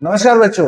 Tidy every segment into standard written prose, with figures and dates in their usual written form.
नमस्कार बच्चों।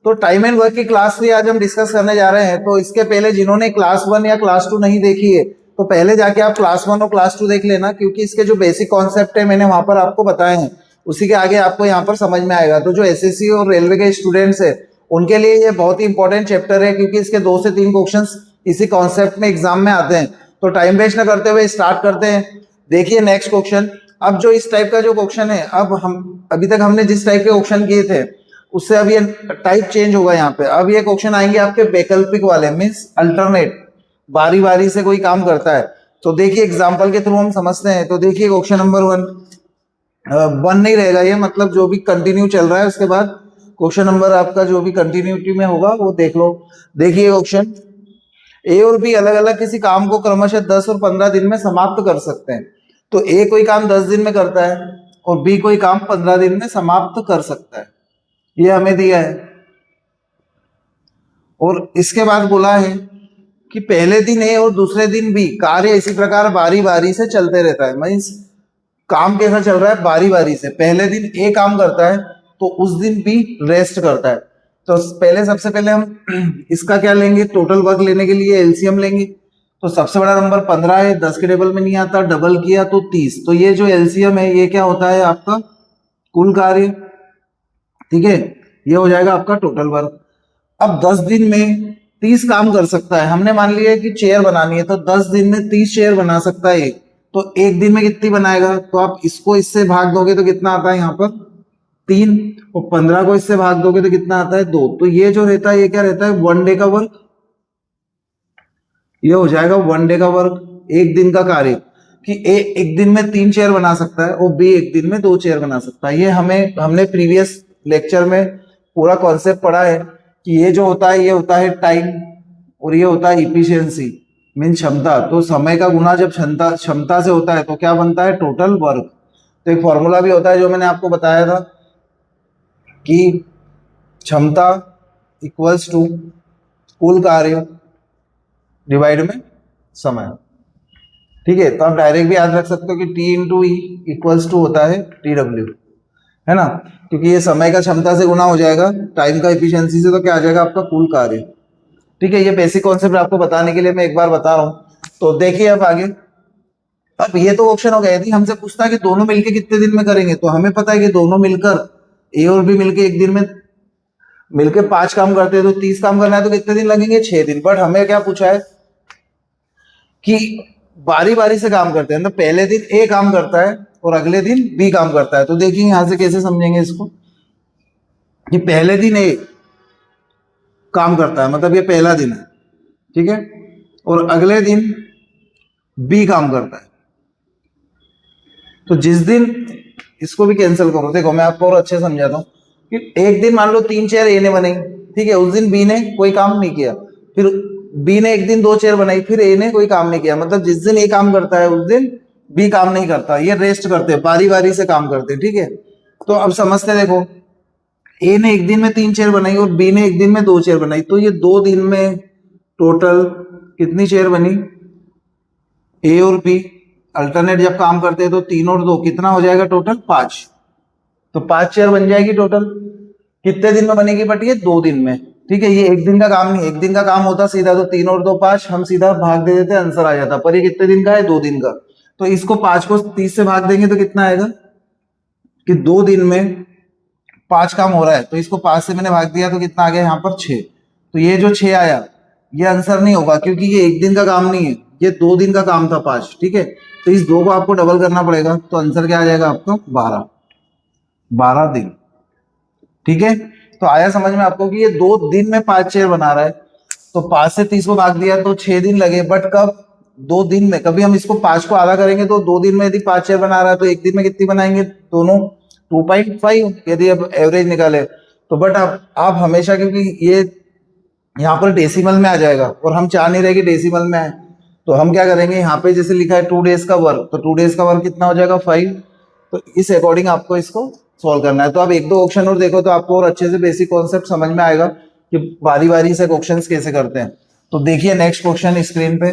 तो टाइम एंड वर्क की क्लास भी आज हम डिस्कस करने जा रहे हैं। तो इसके पहले जिन्होंने क्लास 1 या क्लास 2 नहीं देखी है तो पहले जाके आप क्लास 1 और क्लास 2 देख लेना, क्योंकि इसके जो बेसिक कॉन्सेप्ट है मैंने वहां पर आपको बताए हैं, उसी के आगे आपको यहाँ पर समझ में आएगा। तो जो एसएससी और रेलवे के स्टूडेंट्स है उनके लिए ये बहुत ही इंपॉर्टेंट चैप्टर है, क्योंकि इसके 2 से 3 क्वेश्चन इसी कॉन्सेप्ट में एग्जाम में आते हैं। तो टाइम वेस्ट न करते हुए स्टार्ट करते हैं। देखिए नेक्स्ट क्वेश्चन। अब जो इस टाइप का जो क्वेश्चन है, अब हम अभी तक हमने जिस टाइप के क्वेश्चन किए थे उससे अब ये टाइप चेंज होगा। यहाँ पे अब ये क्वेश्चन आएंगे आपके वैकल्पिक वाले, मीन्स अल्टरनेट, बारी बारी से कोई काम करता है। तो देखिए एग्जाम्पल के थ्रू हम समझते हैं। तो देखिए क्वेश्चन नंबर 1 नहीं रहेगा ये, मतलब जो भी कंटिन्यू चल रहा है उसके बाद क्वेश्चन नंबर आपका जो भी कंटिन्यूटी में होगा वो देख लो। देखिए क्वेश्चन, ए और बी अलग अलग किसी काम को क्रमशः 10 और 15 दिन में समाप्त कर सकते हैं। तो ए कोई काम 10 दिन में करता है और बी कोई काम 15 दिन में समाप्त कर सकता है, ये हमें दिया है। और इसके बाद बोला है कि पहले दिन ए और दूसरे दिन बी कार्य इसी प्रकार बारी बारी से चलते रहता है। मीन्स काम कैसा चल रहा है, बारी बारी से। पहले दिन ए काम करता है तो उस दिन बी रेस्ट करता है। तो पहले सबसे पहले हम इसका क्या लेंगे, टोटल वर्क लेने के लिए एलसीएम लेंगे। तो सबसे बड़ा नंबर 15 है, 10 के टेबल में नहीं आता, डबल किया तो 30। तो ये जो एलसीएम है ये क्या होता है आपका कुल कार्य, ठीक है। ये हो जाएगा आपका टोटल वर्क। अब 10 दिन में 30 काम कर सकता है। हमने मान लिया कि चेयर बनानी है तो 10 दिन में 30 चेयर बना सकता है। तो एक दिन में कितनी बनाएगा, तो आप इसको इससे भाग दोगे तो कितना आता है यहाँ पर 3, और 15 को इससे भाग दोगे तो कितना आता है 2। तो ये जो रहता है ये क्या रहता है 1 डे का वर्क। ये हो जाएगा 1 डे का वर्क, एक दिन का कार्य। कि ए एक दिन में 3 चेयर बना सकता है और बी एक दिन में 2 चेयर बना सकता है। ये हमने प्रीवियस लेक्चर में पूरा कॉन्सेप्ट पढ़ा है कि ये जो होता है ये होता है टाइम और ये होता है इफिशियंसी, मीन क्षमता। तो समय का गुना जब क्षमता से होता है तो क्या बनता है टोटल वर्क। तो एक फॉर्मूला भी होता है जो मैंने आपको बताया था कि क्षमता इक्वल्स टू कुल कार्य डिवाइड में समय, ठीक है। तो आप डायरेक्ट भी याद रख सकते हो कि T into E equals to होता है टी डब्ल्यू, है ना, क्योंकि ये समय का क्षमता से गुना हो जाएगा टाइम का इफिशियंसी से, तो क्या आ जाएगा आपका कुल कार्य, ठीक है। ये बेसिक कॉन्सेप्ट आपको बताने के लिए मैं एक बार बता रहा हूं। तो देखिए अब आगे। अब ये तो ऑप्शन हो गया, यदि हमसे पूछता है कि दोनों मिलके कितने दिन में करेंगे, तो हमें पता है कि दोनों मिलकर ए और बी मिलके एक दिन में मिलके 5 काम करते हैं तो 30 काम करना है तो कितने दिन लगेंगे 6 दिन। बट हमें क्या पूछा है कि बारी बारी से काम करते हैं। तो पहले दिन ए काम करता है और अगले दिन बी काम करता है। तो देखिए यहां से कैसे समझेंगे इसको कि पहले दिन ए काम करता है, मतलब ये पहला दिन है, ठीक है, और अगले दिन बी काम करता है। तो जिस दिन, इसको भी कैंसिल करो, देखो मैं आपको और अच्छे समझाता हूं कि एक दिन मान लो 3 चेयर ए ने बनाई, ठीक है, उस दिन बी ने कोई काम नहीं किया। फिर बी ने एक दिन 2 चेयर बनाई, फिर ए ने कोई काम नहीं किया। मतलब जिस दिन ए काम करता है उस दिन बी काम नहीं करता, ये रेस्ट करते हैं, बारी बारी से काम करते हैं, ठीक है। तो अब समझते देखो, ए ने एक दिन में 3 चेयर बनाई और बी ने एक दिन में 2 चेयर बनाई। तो ये 2 दिन में टोटल कितनी चेयर बनी, ए और बी अल्टरनेट जब काम करते हैं तो 3 और 2 कितना हो जाएगा टोटल 5। तो 5 चेयर बन जाएगी टोटल। कितने दिन में बनेगी, बट ये 2 दिन में, ठीक है। ये एक दिन का काम नहीं, एक दिन का काम होता सीधा तो 3 और 2 5, हम सीधा भाग दे देते आंसर आ जाता। पर ये कितने दिन का है 2 दिन का। तो इसको 5 को 30 से भाग देंगे तो कितना आएगा कि 2 दिन में 5 काम हो रहा है, तो इसको 5 से मैंने भाग दिया तो कितना आ गया यहाँ पर 6। तो ये जो 6 आया ये आंसर नहीं होगा, क्योंकि ये एक दिन का काम नहीं है, ये 2 दिन का काम था 5, ठीक है। तो इस 2 को आपको डबल करना पड़ेगा, तो आंसर क्या आ जाएगा आपका 12 दिन, ठीक है। तो आया समझ में आपको कि ये 2 दिन में 5 चेयर बना रहा है। तो 5 से 30 को भाग दिया तो 6 दिन लगे, बट कब 2 दिन में। कभी हम इसको 5 को आधा करेंगे तो 2 दिन में यदि 5 चेयर बना रहा है तो एक दिन में कितनी बनाएंगे दोनों 2.5, यदि अब एवरेज निकाले तो। बट आप हमेशा, क्योंकि ये यहाँ पर डेसिमल में आ जाएगा और हम चाह नहीं रहे कि डेसिमल में आए, तो हम क्या करेंगे, यहाँ पे जैसे लिखा है 2 डेज का वर्क, तो 2 डेज का वर्क कितना हो जाएगा 5। तो इस अकॉर्डिंग आपको इसको सॉल्व करना है। तो आप 1-2 ऑप्शन और देखो तो आपको और अच्छे से बेसिक कॉन्सेप्ट समझ में आएगा कि बारी बारी से क्वेश्चंस कैसे करते हैं। तो देखिए नेक्स्ट क्वेश्चन स्क्रीन पे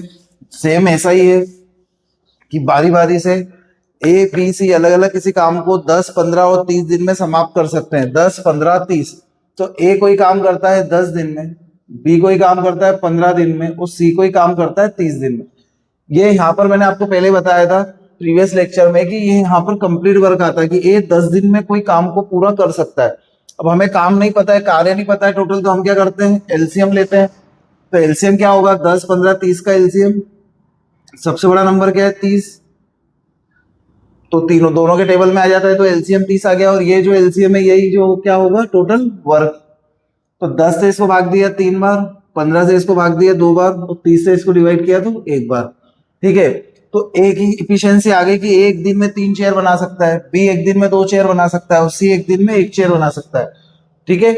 सेम ऐसा ही है कि बारी बारी से ए बी सी अलग अलग किसी काम को 10, 15 और 30 दिन में समाप्त कर सकते हैं। 10, 15, 30, तो ए कोई काम करता है 10 दिन में, बी कोई काम करता है 15 दिन में और सी कोई काम करता है 30 दिन में। ये यहाँ पर मैंने आपको पहले बताया था प्रीवियस लेक्चर में कि ये यहाँ पर कंप्लीट वर्क आता है कि ए 10 दिन में कोई काम को पूरा कर सकता है। अब हमें काम नहीं पता है, कार्य नहीं पता है टोटल, तो हम क्या करते हैं, एलसीएम लेते हैं। तो एलसीएम क्या होगा, 10, 15, 30 का एलसीएम, सबसे बड़ा नंबर क्या है 30, तो तीनों दोनों के टेबल में आ जाता है, तो एलसीएम 30 आ गया। और ये जो एलसीएम है यही जो क्या होगा टोटल वर्क। तो 10 से इसको भाग दिया 3 बार, 15 से इसको भाग दिया 2 बार और 30 से इसको डिवाइड किया तो 1 बार। ठीक है, तो ए की इफिशियंसी आ गई कि ए एक दिन में 3 चेयर बना सकता है, बी एक दिन में 2 चेयर बना सकता है और सी एक दिन में 1 चेयर बना सकता है। ठीक है,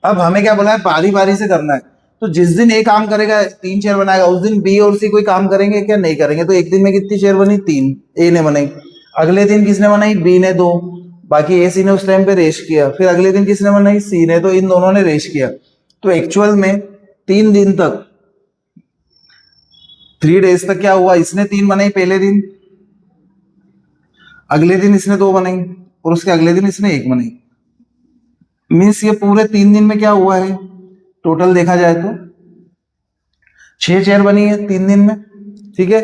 अब हमें क्या बोला है, बारी बारी से करना है। तो जिस दिन ए काम करेगा 3 चेयर बनाएगा, उस दिन बी और सी कोई काम करेंगे क्या, नहीं करेंगे। तो एक दिन में कितनी चेयर बनी, 3, ए ने बनाई। अगले दिन किसने बनाई, बी ने 2, बाकी ए सी ने उस टाइम पे रेस्ट किया। फिर अगले दिन किसने बनाई, सी ने, तो इन दोनों ने रेस्ट किया। तो एक्चुअल में 3 दिन तक, 3 डेज तक क्या हुआ, इसने 3 बनाई पहले दिन, अगले दिन इसने 2 बनाई और उसके अगले दिन इसने 1 बनाई। मीन्स ये पूरे 3 दिन में क्या हुआ है, टोटल देखा जाए तो 6 चेयर बनी है 3 दिन में। ठीक है,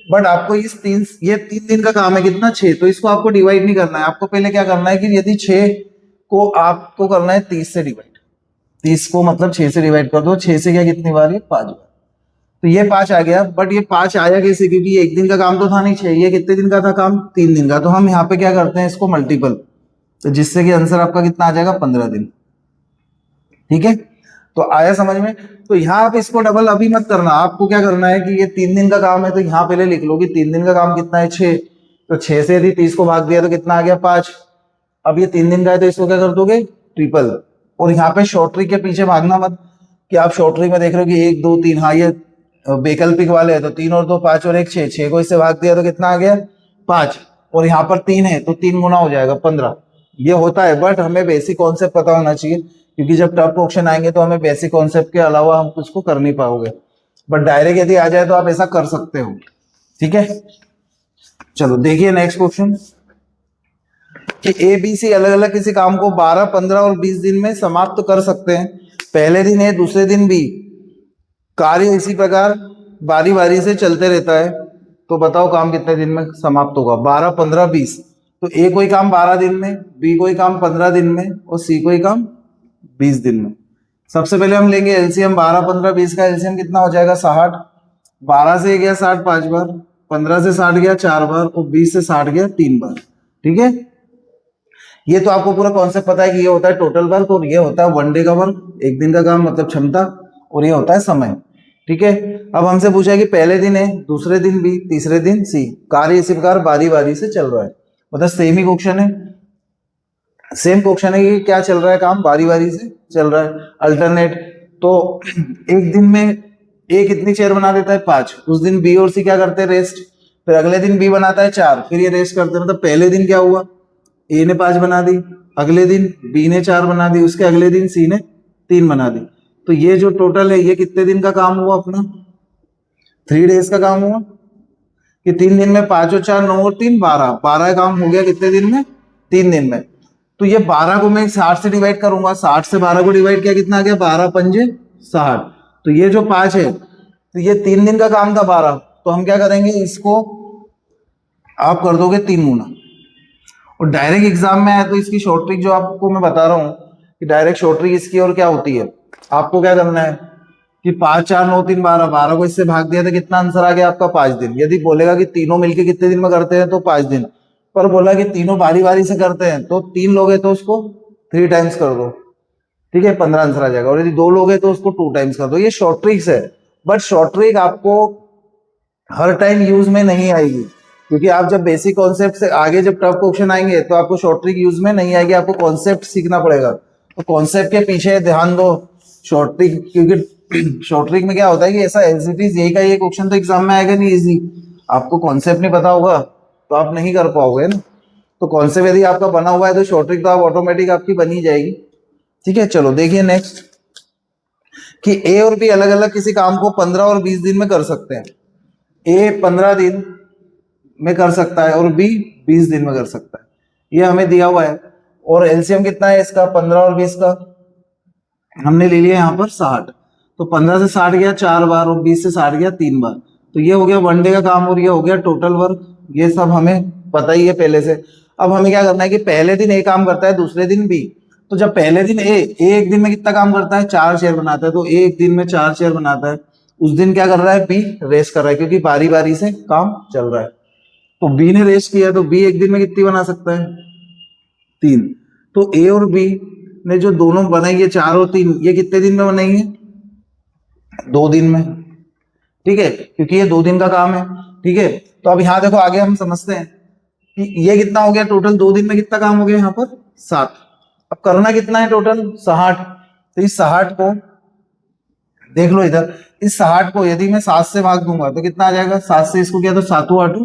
बट आपको ये 3 दिन का काम है कितना, 6, तो इसको आपको डिवाइड नहीं करना है। आपको पहले क्या करना है कि यदि 6 को आपको करना है 30 से डिवाइड, 30 को मतलब 6 से डिवाइड कर दो, 6 से क्या कितनी बार, ये 5 बार। तो ये 5 आ गया, बट ये 5 आया कैसे, क्योंकि ये एक दिन का काम तो था नहीं, 6, ये कितने दिन का था काम, 3 दिन का। तो हम यहाँ पे क्या करते हैं, इसको मल्टीपल, तो जिससे कि आंसर आपका कितना आ जाएगा, 15 दिन। ठीक है, तो आया समझ में। तो यहाँ आप इसको डबल अभी मत करना, आपको क्या करना है कि ये 3 दिन का काम है, तो यहाँ पहले लिख लो कि 3 दिन का काम कितना है, 6। तो 6 से यदि 30 को भाग दिया तो कितना आ गया, 5। अब ये 3 दिन का है तो इसको क्या कर दोगे, ट्रिपल। और यहाँ पे शॉर्ट ट्रिक के पीछे भागना मत कि आप शॉर्ट ट्रिक में देख रहे हो कि 1, 2, 3, हाँ ये वैकल्पिक वाले है, तो 3 और 2 5 और 1 6, 6 को इससे भाग दिया तो कितना आ गया, 5। और यहाँ पर 3 है तो 3 गुना हो जाएगा 15। ये होता है, बट हमें बेसिक कॉन्सेप्ट पता होना चाहिए, क्योंकि जब टफ क्वेश्चन आएंगे तो हमें बेसिक कॉन्सेप्ट के अलावा हम कुछ को कर नहीं पाओगे। बट डायरेक्ट यदि आ जाए तो आप ऐसा कर सकते हो। ठीक है, चलो देखिए नेक्स्ट क्वेश्चन कि ए बी सी अलग अलग किसी काम को 12, 15 और 20 दिन में समाप्त कर सकते हैं। पहले दिन ए, दूसरे दिन बी, कार्य इसी प्रकार बारी बारी से चलते रहता है। तो बताओ काम कितने दिन में समाप्त होगा, 12, 15, 20। तो ए कोई काम 12 दिन में, बी कोई काम 15 दिन में और सी कोई काम 20 दिन में। सबसे पहले हम लेंगे एलसीएम, 12, 15, 20 का एलसीएम कितना हो जाएगा, 60। 12 से गया 60 5 बार, 15 से 60 गया 4 बार और 20 से 60 गया 3 बार। ठीक है, ये तो आपको पूरा कॉन्सेप्ट पता है कि ये होता है टोटल वर्क और ये होता है 1 डे का वर्क, एक दिन का काम मतलब क्षमता, और ये होता है समय। ठीक है, अब हमसे पूछा है कि पहले दिन है, दूसरे दिन बी, तीसरे दिन सी, कार्य इसी प्रकार बारी बारी से चल रहा है। मतलब सेम ही क्वेश्चन है, सेम क्वेश्चन है कि क्या चल रहा है, काम बारी बारी से चल रहा है, अल्टरनेट। तो एक दिन में ए कितनी चेयर बना देता है, 5। उस दिन बी और सी क्या करते हैं, रेस्ट। फिर अगले दिन बी बनाता है 4, फिर ये रेस्ट करते हैं। मतलब पहले दिन क्या हुआ, ए ने 5 बना दी, अगले दिन बी ने 4 बना दी, उसके अगले दिन सी ने 3 बना दी। तो ये जो टोटल है ये कितने दिन का काम हुआ अपना, 3 डेज का काम हुआ। कि 3 दिन में 5 और 4 9 और 3 12, 12 काम हो गया कितने दिन में, 3 दिन में। तो ये 12 को मैं 60 से डिवाइड करूंगा, 60 से 12 को डिवाइड किया कितना आ गया, 12 पंजे 60। तो ये जो 5 है, तो ये 3 दिन का काम था 12। तो हम क्या करेंगे, इसको आप कर दोगे 3 गुना। और डायरेक्ट एग्जाम में आया तो इसकी शॉर्ट ट्रिक जो आपको मैं बता रहा हूँ कि डायरेक्ट शॉर्ट ट्रिक इसकी और क्या होती है, आपको क्या करना है कि 5 4 9 3 12, 12 को इससे भाग दिया तो कितना आंसर आ गया आपका, 5 दिन। यदि बोलेगा कि तीनों मिलके कितने दिन में करते हैं तो 5 दिन, पर बोला कि तीनों बारी बारी से करते हैं तो 3 लोग हैं तो उसको 3 टाइम्स कर दो। ठीक है, 15 आंसर आ जाएगा। और यदि 2 लोग हैं तो उसको 2 टाइम्स कर दो। ये शॉर्ट ट्रिक्स है, बट शॉर्ट ट्रिक आपको हर टाइम यूज में नहीं आएगी, क्योंकि आप जब बेसिक कॉन्सेप्ट से आगे जब टफ क्वेश्चन आएंगे तो आपको शॉर्ट ट्रिक यूज में नहीं आएगी, आपको कॉन्सेप्ट सीखना पड़ेगा। तो कॉन्सेप्ट के पीछे ध्यान दो। शॉर्ट ट्रिक, क्योंकि शॉर्ट ट्रिक में क्या होता है कि ऐसा एज इट इज यही का ये क्वेश्चन तो एग्जाम में आएगा नहीं इजी, आपको कॉन्सेप्ट नहीं पता होगा तो आप नहीं कर पाओगे ना। तो कॉन्सेप्ट यदि आपका बना हुआ है तो शॉर्ट ट्रिक तो आप ऑटोमेटिक आपकी बनी जाएगी। ठीक है, चलो देखिए नेक्स्ट कि ए और बी अलग अलग किसी काम को 15 और 20 दिन में कर सकते हैं। ए 15 दिन में कर सकता है और बी 20 दिन में कर सकता है, ये हमें दिया हुआ है। और एलसीएम कितना है इसका, 15 और 20 का हमने ले लिया यहाँ पर 60। तो 15 से 60 गया 4 बार और 20 से 60 गया 3 बार। तो ये हो गया वनडे का काम और ये हो गया टोटल वर्क। ये सब हमें पता ही है पहले से। अब हमें क्या करना है कि पहले दिन ए काम करता है, दूसरे दिन बी। तो जब पहले दिन ए एक दिन में कितना काम करता है, 4 चेयर बनाता है, तो ए एक दिन में 4 चेयर बनाता है। उस दिन क्या कर रहा है, बी रेस्ट कर रहा है, क्योंकि बारी बारी से काम चल रहा है। तो बी ने रेस्ट किया, तो बी एक दिन में कितनी बना सकता है, 3। तो ए और बी ने जो दोनों बनाई है 4 और 3, ये कितने दिन में बनाएंगे, 2 दिन में। ठीक है, क्योंकि ये 2 दिन का काम है। ठीक है, तो अब यहाँ देखो आगे हम समझते हैं कि ये कितना हो गया टोटल, 2 दिन में कितना काम हो गया यहाँ पर 7। अब करना कितना है टोटल 60। तो इस 60 को देख लो इधर, इस 60 को यदि मैं 7 से भाग दूंगा तो कितना आ जाएगा, 7 से इसको किया तो 7 8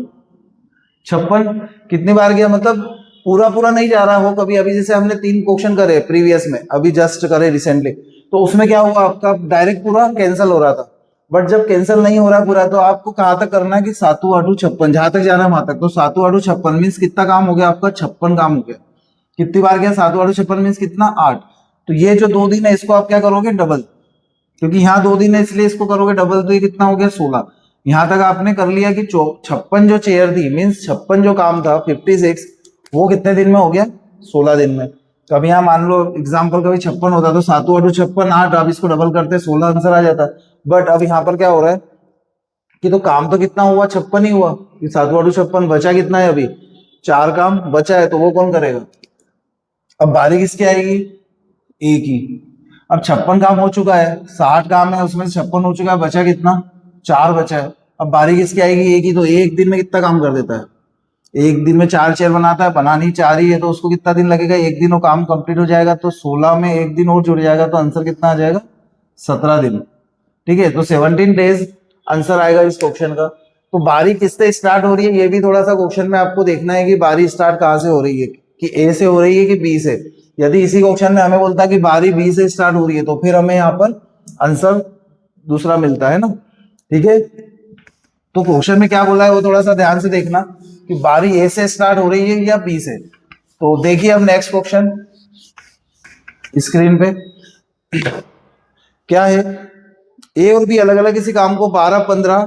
56। कितनी बार गया, मतलब पूरा पूरा नहीं जा रहा हो कभी। अभी जैसे हमने 3 क्वेश्चन करे प्रीवियस में, अभी जस्ट करे रिसेंटली, तो उसमें क्या हुआ आपका डायरेक्ट पूरा कैंसिल हो रहा था। बट जब कैंसिल नहीं हो रहा पूरा, तो आपको कहाँ तक करना है कि 7 8 56, जहां तक जाना है वहां तक। तो 7 8 56 मीन्स कितना काम हो गया आपका, 56 काम हो गया। कितनी बार गया, 7 8 56 मीन्स कितना, 8। तो ये जो 2 दिन है इसको आप क्या करोगे, डबल, क्योंकि यहाँ 2 दिन है इसलिए इसको करोगे डबल। तो ये कितना हो गया 16। यहां तक आपने कर लिया कि 56 जो चेयर थी, मीन्स 56 जो काम था 56, वो कितने दिन में हो गया, 16 दिन में। तो अब यहाँ मान लो एग्जाम्पल कभी 56 होता तो 7 8 56 8, आप इसको डबल करते 16 आंसर आ जाता। बट अब यहाँ पर क्या हो रहा है कि तो काम तो कितना हुआ, 56 ही हुआ। 7 8 56, बचा कितना है अभी, 4 काम बचा है, तो वो कौन करेगा। अब बारी किसकी आएगी, एक ही। अब 56 काम हो चुका है, 60 काम है उसमें से 56 हो चुका है, बचा कितना, 4 बचा है। अब बारी किसकी आएगी, एक ही। तो एक दिन में कितना काम कर देता है, एक दिन में 4 चेयर बनाता है, बनानी 4 ही है, तो उसको कितना दिन लगेगा, एक दिन वो काम कंप्लीट हो जाएगा। तो 16 में एक दिन और जुड़ जाएगा, तो आंसर कितना आ जाएगा, 17 दिन। ठीक है, तो 17 डेज आंसर आएगा इस क्वेश्चन का। तो बारी किससे स्टार्ट हो रही है, ये भी थोड़ा सा क्वेश्चन में आपको देखना है कि बारी स्टार्ट कहाँ से हो रही है, कि ए से हो रही है कि बी से। यदि इसी क्वेश्चन में हमें बोलता है कि बारी बी से स्टार्ट हो रही है, तो फिर हमें यहाँ पर आंसर दूसरा मिलता है ना। ठीक है, तो क्वेश्चन में क्या बोला है वो थोड़ा सा ध्यान से देखना कि बारी ए से स्टार्ट हो रही है या बी से। तो देखिए अब नेक्स्ट क्वेश्चन स्क्रीन पे क्या है, ए और बी अलग अलग किसी काम को 12-15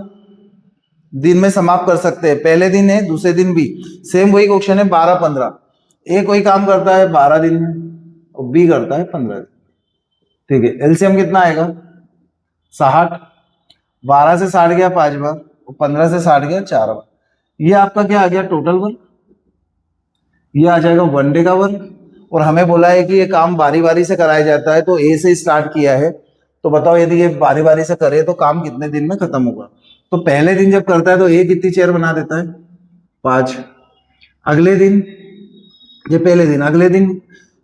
दिन में समाप्त कर सकते हैं। पहले दिन है, दूसरे दिन बी, सेम वही क्वेश्चन है 12-15। ए कोई काम करता है 12 दिन में और बी करता है 15 दिन। ठीक है, एलसीएम कितना आएगा 60। 12 से 60 गया 5 बार और 15 से 60 गया 4 बार। ये आपका क्या आ गया टोटल वर्क, ये आ जाएगा वनडे का वर्क। और हमें बोला है कि ये काम बारी बारी से कराया जाता है, तो ए से स्टार्ट किया है। तो बताओ यदि ये बारी बारी से करे तो काम कितने दिन में खत्म होगा। तो पहले दिन जब करता है तो ए कितनी चेयर बना देता है, 5। अगले दिन, ये पहले दिन, अगले दिन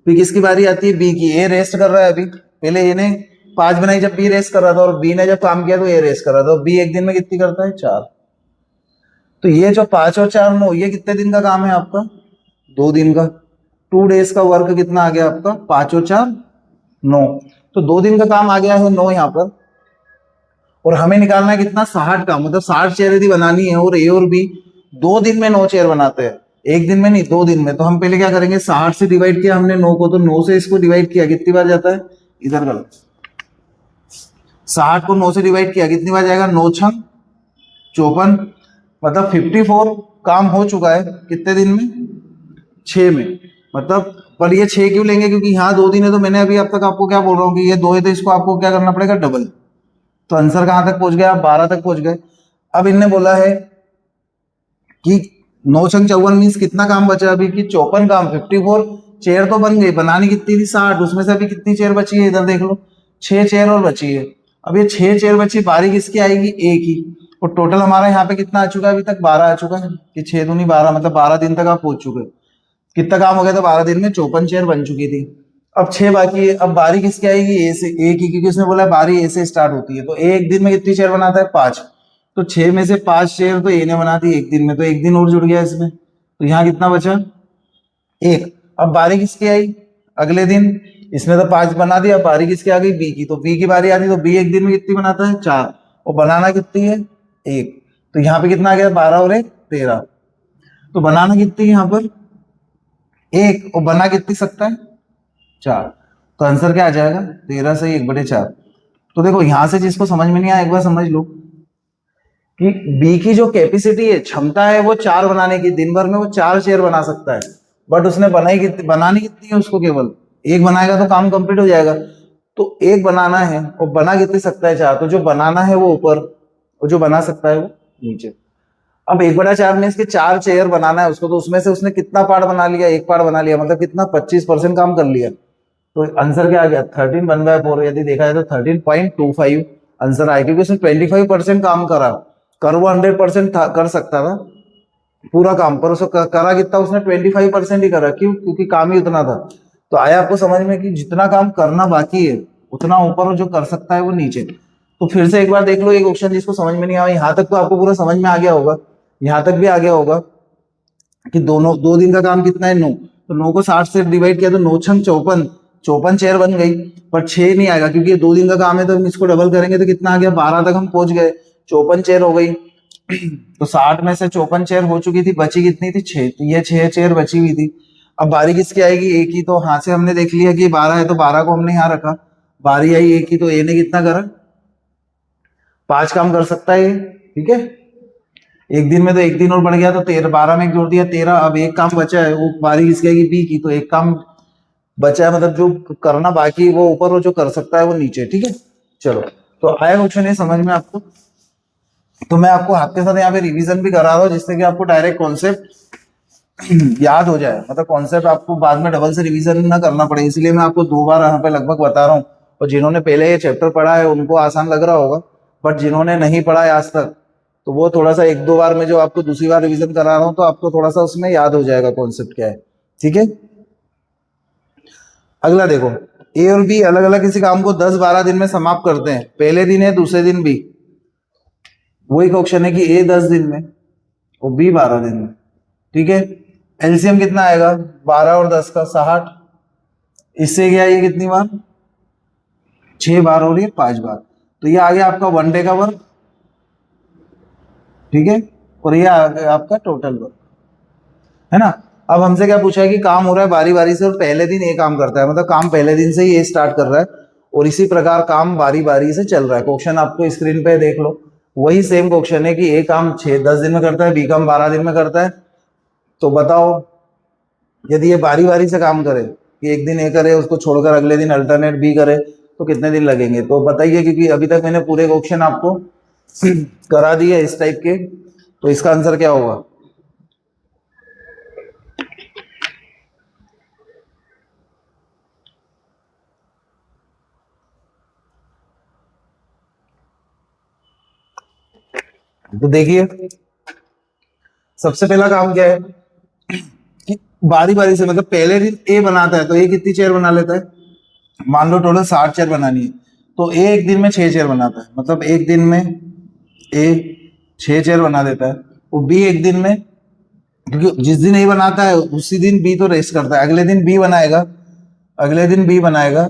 फिर किसकी बारी आती है, बी की। ए रेस्ट कर रहा है अभी, पहले ए ने 5 बनाई जब बी रेस्ट कर रहा था, और बी ने जब काम किया तो ए रेस्ट कर रहा था। बी एक दिन में कितनी करता है, 4। तो ये जो 5 और 4 9, ये कितने दिन का काम है आपका, 2 दिन का। 2 डेज का वर्क कितना आ गया आपका, 5 और 4 9। तो 2 दिन का काम आ गया है 9 यहाँ पर। और हमें निकालना है कितना, 60 का, मतलब 60 चेयर यदि बनानी है, और ए और बी 2 दिन में 9 चेयर बनाते हैं, एक दिन में नहीं 2 दिन में। तो हम पहले क्या करेंगे, 60 से डिवाइड किया हमने 9 को, तो 9 से इसको डिवाइड किया, कितनी बार जाता है, इधर कर, 60 को 9 से डिवाइड किया, कितनी बार जाएगा, 9 छंग 54, मतलब 54 काम हो चुका है कितने दिन में, 6 में। मतलब पर ये 6 क्यों लेंगे, क्योंकि यहाँ 2 दिन है। तो मैंने अभी अब तक आपको क्या बोल रहा हूँ कि ये 2 है, तो इसको आपको क्या करना पड़ेगा, डबल। तो आंसर कहां तक पहुंच गया, 12 तक पहुंच गए। अब इनने बोला है कि 9 छंग 54 मीन्स कितना काम बचा अभी, कि 54 काम। 54 चेयर तो बन गई, बनानी कितनी थी, 60, उसमें से अभी कितनी चेयर बची है, इधर देख लो, 6 चेयर और बची है। अब ये 6 चेयर बची, बारी किसकी आएगी, एक ही। और टोटल हमारा यहाँ पे कितना आ चुका है, अभी तक 12 आ चुका है, कि 6 दूनी 12, मतलब 12 दिन तक आप पहुंच चुके। कितना काम हो गया था 12 दिन में, 54 चेयर बन चुकी थी। अब 6 बाकी है। अब बारी किसकी आएगी, ए से, ए की, क्योंकि उसने बोला बारी ए से स्टार्ट होती है। तो ए एक दिन में कितनी चेयर बनाता है, 5। तो 6 में से 5 चेयर तो ए ने बना दी एक दिन में, तो एक दिन और जुड़ गया इसमें। तो यहाँ कितना बचा, 1। अब बारी किसकी आई, अगले दिन, इसने तो 5 बना दिया। बारी किसकी आ गई, बी की। तो बी की बारी आती, तो बी एक दिन में कितनी बनाता है, 4, और बनाना कितनी है, 1। तो यहाँ पे कितना आ गया, 12 और 1 13। तो बनाना कितनी है यहाँ पर, एक, और बना कितनी सकता है? 4। तो आंसर क्या आ जाएगा? 13 से 1/4। तो देखो यहां से जिसको समझ में नहीं आया एक बार समझ लो कि बी की जो कैपेसिटी है, क्षमता है, वो 4 बनाने की, दिन भर में वो 4 चेयर बना सकता है। बट उसने बनानी कितनी है उसको? केवल एक बनाएगा तो काम कंप्लीट हो जाएगा। तो एक बनाना है और बना कितनी सकता है? 4। तो जो बनाना है वो ऊपर और जो बना सकता है वो नीचे। अब 1/4 में इसके 4 चेयर बनाना है उसको, तो उसमें से उसने कितना पार्ट बना लिया? एक पार्ट बना लिया, मतलब कितना? 25% काम कर लिया। तो आंसर क्या आ गया? 13/4। यदि देखा जाए तो 13.25 आंसर आया, क्योंकि उसने 25% काम करा। कर वो 100% कर सकता था पूरा काम, पर उसको करा कितना? उसने 25% ही करा। क्यों? क्योंकि काम ही उतना था। तो आया आपको समझ में कि जितना काम करना बाकी है उतना ऊपर, और जो कर सकता है वो नीचे। तो फिर से एक बार देख लो एक क्वेश्चन जिसको समझ में नहीं आया, यहाँ तक तो आपको पूरा समझ में आ गया होगा, यहाँ तक भी आ गया होगा कि दोनों 2 दिन का काम कितना है? 9। तो 9 को 60 से डिवाइड किया तो 9 छंग 54, 54 चेयर बन गई। पर 6 नहीं आएगा क्योंकि ये 2 दिन का काम है, तो हम इसको डबल करेंगे तो कितना आ गया? 12 तक हम पहुंच गए, 54 चेयर हो गई। तो 60 में से 54 चेयर हो चुकी थी, बची कितनी थी? 6। तो ये 6 चेयर बची हुई थी। अब बारी किसकी आएगी? ए की। तो हाथ से हमने देख लिया कि 12 है, तो 12 को हमने यहाँ रखा। बारी आई ए की, तो ए ने कितना करा? 5 काम कर सकता है ये, ठीक है। एक दिन में तो एक दिन और बढ़ गया, तो 13, 12 में एक जोड़ दिया 13। अब एक काम बचा है, वो बारी किसकी आएगी? बी की। तो एक काम बचा है, मतलब जो करना बाकी वो ऊपर, और जो कर सकता है वो नीचे, ठीक है। चलो, तो आया क्वेश्चन ये समझ में आपको? तो मैं आपको हाथ के साथ यहाँ पे रिवीजन भी करा रहा हूँ, जिससे कि आपको डायरेक्ट कॉन्सेप्ट याद हो जाए, मतलब कॉन्सेप्ट आपको बाद में डबल से रिवीजन ना करना पड़े, इसलिए मैं आपको 2 बार यहाँ पे लगभग बता रहा हूँ। और जिन्होंने पहले ये चैप्टर पढ़ा है उनको आसान लग रहा होगा, बट जिन्होंने नहीं पढ़ा है आज तक, तो वो थोड़ा सा 1-2 बार में जो आपको दूसरी बार रिवीजन करा रहा हूँ, तो आपको थोड़ा सा उसमें याद हो जाएगा कॉन्सेप्ट क्या है, ठीक है। अगला देखो, ए और बी अलग अलग किसी काम को 10-12 दिन में समाप्त करते हैं, पहले दिन है दूसरे दिन बी। वही क्वेश्चन है कि ए 10 दिन में और बी 12 दिन में, ठीक है। एलसीएम कितना आएगा? 12 और 10 का 60। इससे क्या ये कितनी बार? 6 बार और ये 5 बार। तो ये आ गया आपका 1 डे का वर्क, ठीक है। और ये आ गया आपका टोटल वर्क, है ना। अब हमसे क्या पूछा है कि काम हो रहा है बारी बारी से, और पहले दिन ये काम करता है, मतलब काम पहले दिन से ही ये स्टार्ट कर रहा है, और इसी प्रकार काम बारी बारी से चल रहा है। क्वेश्चन आपको स्क्रीन पे देख लो, वही सेम क्वेश्चन है कि ए काम 6-10 दिन में करता है, बी काम 12 दिन में करता है। तो बताओ, यदि ये बारी बारी से काम करे कि एक दिन ए करे उसको छोड़कर अगले दिन अल्टरनेट बी करे, तो कितने दिन लगेंगे? तो बताइए, क्योंकि अभी तक मैंने पूरे क्वेश्चन आपको करा दिए इस टाइप के, तो इसका आंसर क्या होगा? तो देखिए, सबसे पहला काम क्या है कि बारी बारी से, मतलब पहले दिन ए बनाता है, तो ए कितनी चेयर बना लेता है? मान लो टोटल 60 चेयर बनानी है, तो ए एक दिन में 6 चेयर बनाता है, मतलब एक दिन में ए 6 चेयर बना देता है। और बी एक दिन में, क्योंकि जिस दिन ए बनाता है उसी दिन बी तो रेस्ट करता है, अगले दिन बी बनाएगा, अगले दिन बी बनाएगा,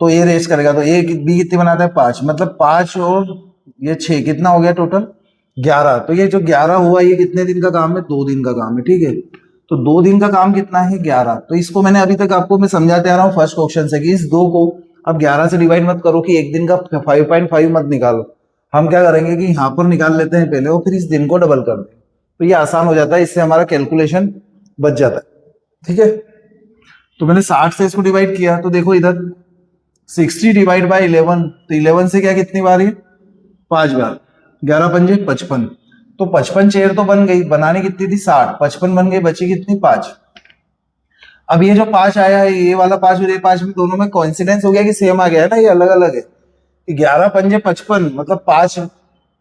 तो ए रेस्ट करेगा। तो ए बी कितनी बनाता है? 5, मतलब 5 और ये 6, कितना हो गया टोटल? 11। तो ये जो 11 हुआ, ये कितने दिन का काम है? 2 दिन का काम है, ठीक है। तो 2 दिन का काम कितना है? 11। तो इसको मैंने अभी तक आपको मैं समझाते आ रहा हूँ फर्स्ट क्वेश्चन से, कि इस 2 को अब 11 से डिवाइड मत करो कि एक दिन का 5.5 मत निकालो। हम क्या करेंगे कि यहाँ पर निकाल लेते हैं पहले, और फिर इस दिन को डबल कर दें, तो ये आसान हो जाता है, इससे हमारा कैलकुलेशन बच जाता है, ठीक है। तो मैंने 60 से इसको डिवाइड किया, तो देखो इधर 60 डिवाइड बाई 11, तो 11 से क्या कितनी बार? ये 5 बार, 11×5 = 55। तो 55 चेयर तो बन गई, बनाने कितनी थी? 60, 55 बन गई, बची कितनी? 5। अब ये जो 5 आया है, ये वाला 5 और ये 5 में दोनों में कोइंसिडेंस हो गया कि सेम आ गया है ना, ये अलग अलग है कि 11×5 = 55, मतलब 5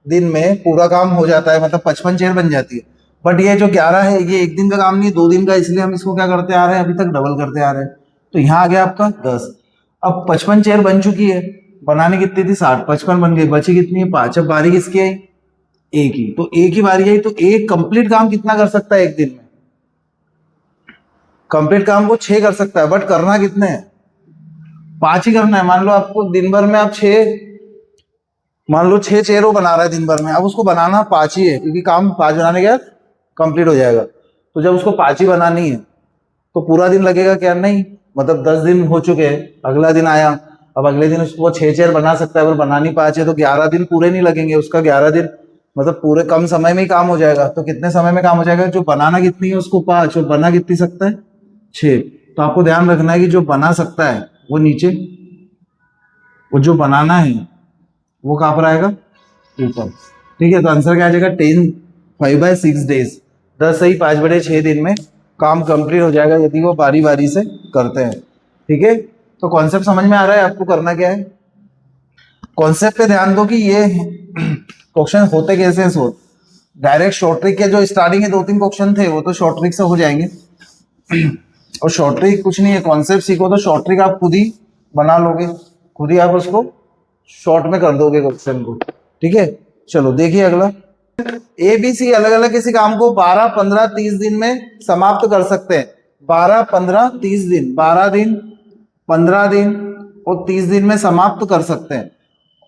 दिन में पूरा काम हो जाता है, मतलब 55 चेयर बन जाती है। बट ये जो 11 है, ये एक दिन का काम नहीं है, 2 दिन का, इसलिए हम इसको क्या करते आ रहे हैं? अभी तक डबल करते आ रहे हैं। तो यहाँ आ गया आपका 10। अब 55 चेयर बन चुकी है, बनाने कितनी थी? 60, 55 बन गई, बची कितनी है? 5। अब बारी किसकी आई? एक ही। तो एक ही बारी आई, तो एक कंप्लीट काम कितना कर सकता है एक दिन में? कंप्लीट काम वो 6 कर सकता है, बट करना कितने हैं? 5 ही करना है। मान लो आपको दिन भर में आप 6, मान लो 6 चेयर वो बना रहा है दिन भर में, अब उसको बनाना 5 ही है, क्योंकि काम 5 बनाने के बाद कंप्लीट हो जाएगा। तो जब उसको 5 ही बनानी है, तो पूरा दिन लगेगा क्या? नहीं, मतलब 10 दिन हो चुके हैं, अगला दिन आया, अब अगले दिन उसको 6 चेयर बना सकता है, अगर बना नहीं 5 है तो 11 दिन पूरे नहीं लगेंगे उसका, 11 दिन मतलब पूरे कम समय में ही काम हो जाएगा। तो कितने समय में काम हो जाएगा? जो बनाना कितनी है उसको 5, और बना कितनी सकता है? 6। तो आपको ध्यान रखना है कि जो बना सकता है वो नीचे, वो जो बनाना है वो कहाँ पर आएगा? ऊपर। ठीक है, तो आंसर क्या आ जाएगा? 5/6 डेज, 10 सही 5/6 दिन में काम कंप्लीट हो जाएगा यदि वो बारी बारी से करते हैं। ठीक है, तो कॉन्सेप्ट समझ में आ रहा है आपको? करना क्या है, कॉन्सेप्ट पे ध्यान दो कि ये क्वेश्चन होते कैसे हैं। डायरेक्ट शॉर्ट ट्रिक के जो स्टार्टिंग के 2-3 क्वेश्चन थे वो तो शॉर्ट ट्रिक से हो जाएंगे, और शॉर्ट ट्रिक कुछ नहीं है, कॉन्सेप्ट सीखो तो शॉर्ट ट्रिक आप खुद ही बना लोगे, खुद ही आप उसको शॉर्ट में कर दोगे क्वेश्चन को। ठीक है, चलो देखिए अगला। ए बी सी अलग अलग किसी काम को 12, 15, 30 दिन में समाप्त कर सकते हैं। 12, 15, 30 दिन, 12 दिन, 15 दिन और 30 दिन में समाप्त कर सकते हैं।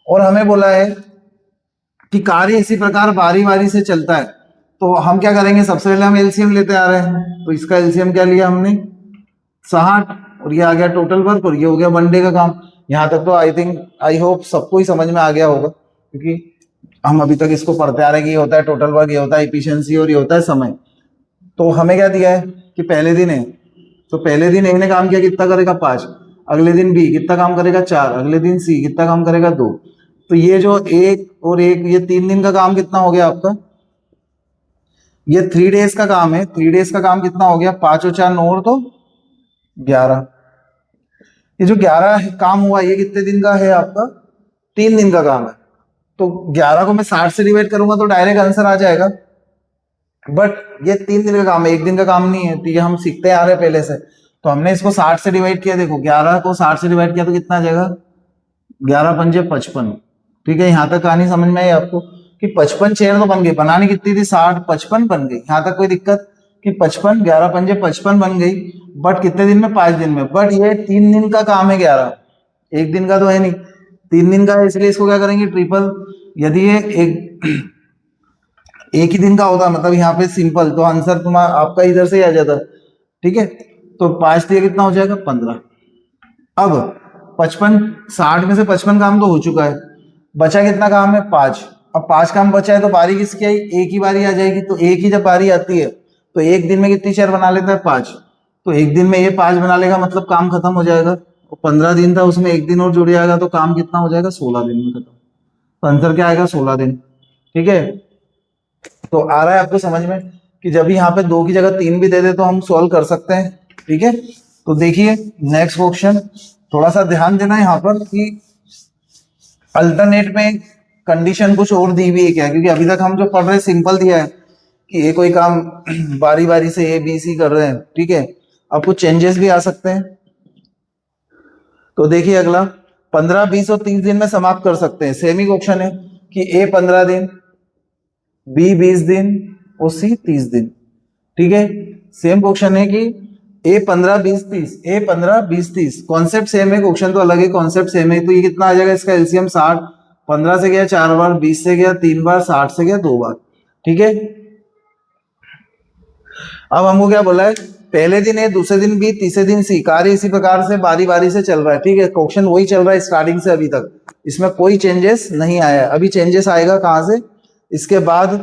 और हमें बोला है कि कार्य इसी प्रकार बारी बारी से चलता है। तो हम क्या करेंगे, सबसे पहले हम एलसीएम लेते आ रहे हैं, तो इसका एलसीएम क्या लिया हमने? 60, और ये आ गया टोटल वर्क, और ये हो गया 1 डे का काम। यहाँ तक तो आई होप सबको ही समझ में आ गया होगा, क्योंकि हम अभी तक इसको पढ़ते आ रहे हैं कि ये होता है टोटल वर्क, ये होता है एफिशिएंसी, और ये होता है समय। तो हमें क्या दिया है कि पहले दिन है, तो पहले दिन ए ने काम किया, कितना करेगा? 5। अगले दिन बी कितना काम करेगा? 4। अगले दिन सी कितना काम करेगा? 2। तो ये जो एक और एक, ये 3 दिन का काम कितना हो गया आपका? ये 3 डेज का काम है, 3 डेज का काम कितना हो गया? 5 और 4 9 और 2 11। ये जो 11 काम हुआ ये कितने दिन का है आपका? 3 दिन का काम है। तो 11 को मैं 60 से डिवाइड करूंगा तो डायरेक्ट आंसर आ जाएगा, बट ये 3 दिन का काम है, 1 दिन का काम नहीं है, तो ये हम सीखते आ रहे हैं पहले से। तो हमने इसको 60 से डिवाइड किया, देखो 11 को 60 से डिवाइड किया तो कितना आ जाएगा? 11 पंजे 55। ठीक है, यहाँ तक कहानी समझ में आई आपको कि 55 चेयर तो बन गई, बनानी कितनी थी? 60, 55 बन गई, यहाँ तक कोई दिक्कत? कि 55, 11 पंजे 55 बन गई, बट कितने दिन में? 5 दिन में। बट ये 3 दिन का काम है 11, 1 दिन का तो है नहीं, 3 दिन का है, इसलिए इसको क्या करेंगे? ट्रिपल। यदि ये एक ही दिन का होता, मतलब यहाँ पे सिंपल, तो आंसर तुम्हारा आपका इधर से ही आ जाता। ठीक है, तो 5 दिया कितना हो जाएगा? 15। अब 55, 60 में से 55 काम तो हो चुका है, बचा कितना काम है? 5। अब 5 काम बचा है तो बारी किसकी आई? एक ही बारी आ जाएगी, तो एक ही जब बारी आती है तो एक दिन में कितनी चेयर बना लेता है? 5। तो एक दिन में ये 5 बना लेगा, मतलब काम खत्म हो जाएगा। 15 दिन था, उसमें एक दिन और जुड़ जाएगा तो काम कितना हो जाएगा? 16 दिन में खत्म। तो आंसर क्या आएगा? 16 दिन। ठीक है, तो आ रहा है आपको समझ में कि जब यहाँ पे 2 की जगह 3 भी दे दे तो हम सॉल्व कर सकते हैं। ठीक है, तो देखिए नेक्स्ट क्वेश्चन, थोड़ा सा ध्यान देना यहाँ पर कि अल्टरनेट में कंडीशन कुछ और दी हुई है क्या, क्योंकि अभी तक हम जो पढ़ रहे हैं सिंपल दिया है कि ये कोई काम बारी बारी से ए बी सी कर रहे हैं। ठीक है, अब कुछ चेंजेस भी आ सकते हैं। तो देखिए अगला, 15, 20 और 30 दिन में समाप्त कर सकते हैं। सेमी क्वेश्चन है कि ए 15 दिन, बी 20 दिन और सी 30 दिन। ठीक है, सेम क्वेश्चन है कि ए 15, 20, 30, ए 15, 20, 30, कॉन्सेप्ट सेम है, क्वेश्चन तो अलग है, कॉन्सेप्ट सेम है। तो ये कितना आ जाएगा? इसका एलसीएम 60, 15 से गया 4 बार, 20 से गया 3 बार, 60 से गया 2 बार। ठीक है, अब हमको क्या बोला है? पहले दिन ए, दूसरे दिन बी, तीसरे दिन सी, कार्य इसी प्रकार से बारी बारी से चल रहा है। ठीक है, क्वेश्चन वही चल रहा है स्टार्टिंग से अभी तक, इसमें कोई चेंजेस नहीं आया है। अभी चेंजेस आएगा कहां से? इसके बाद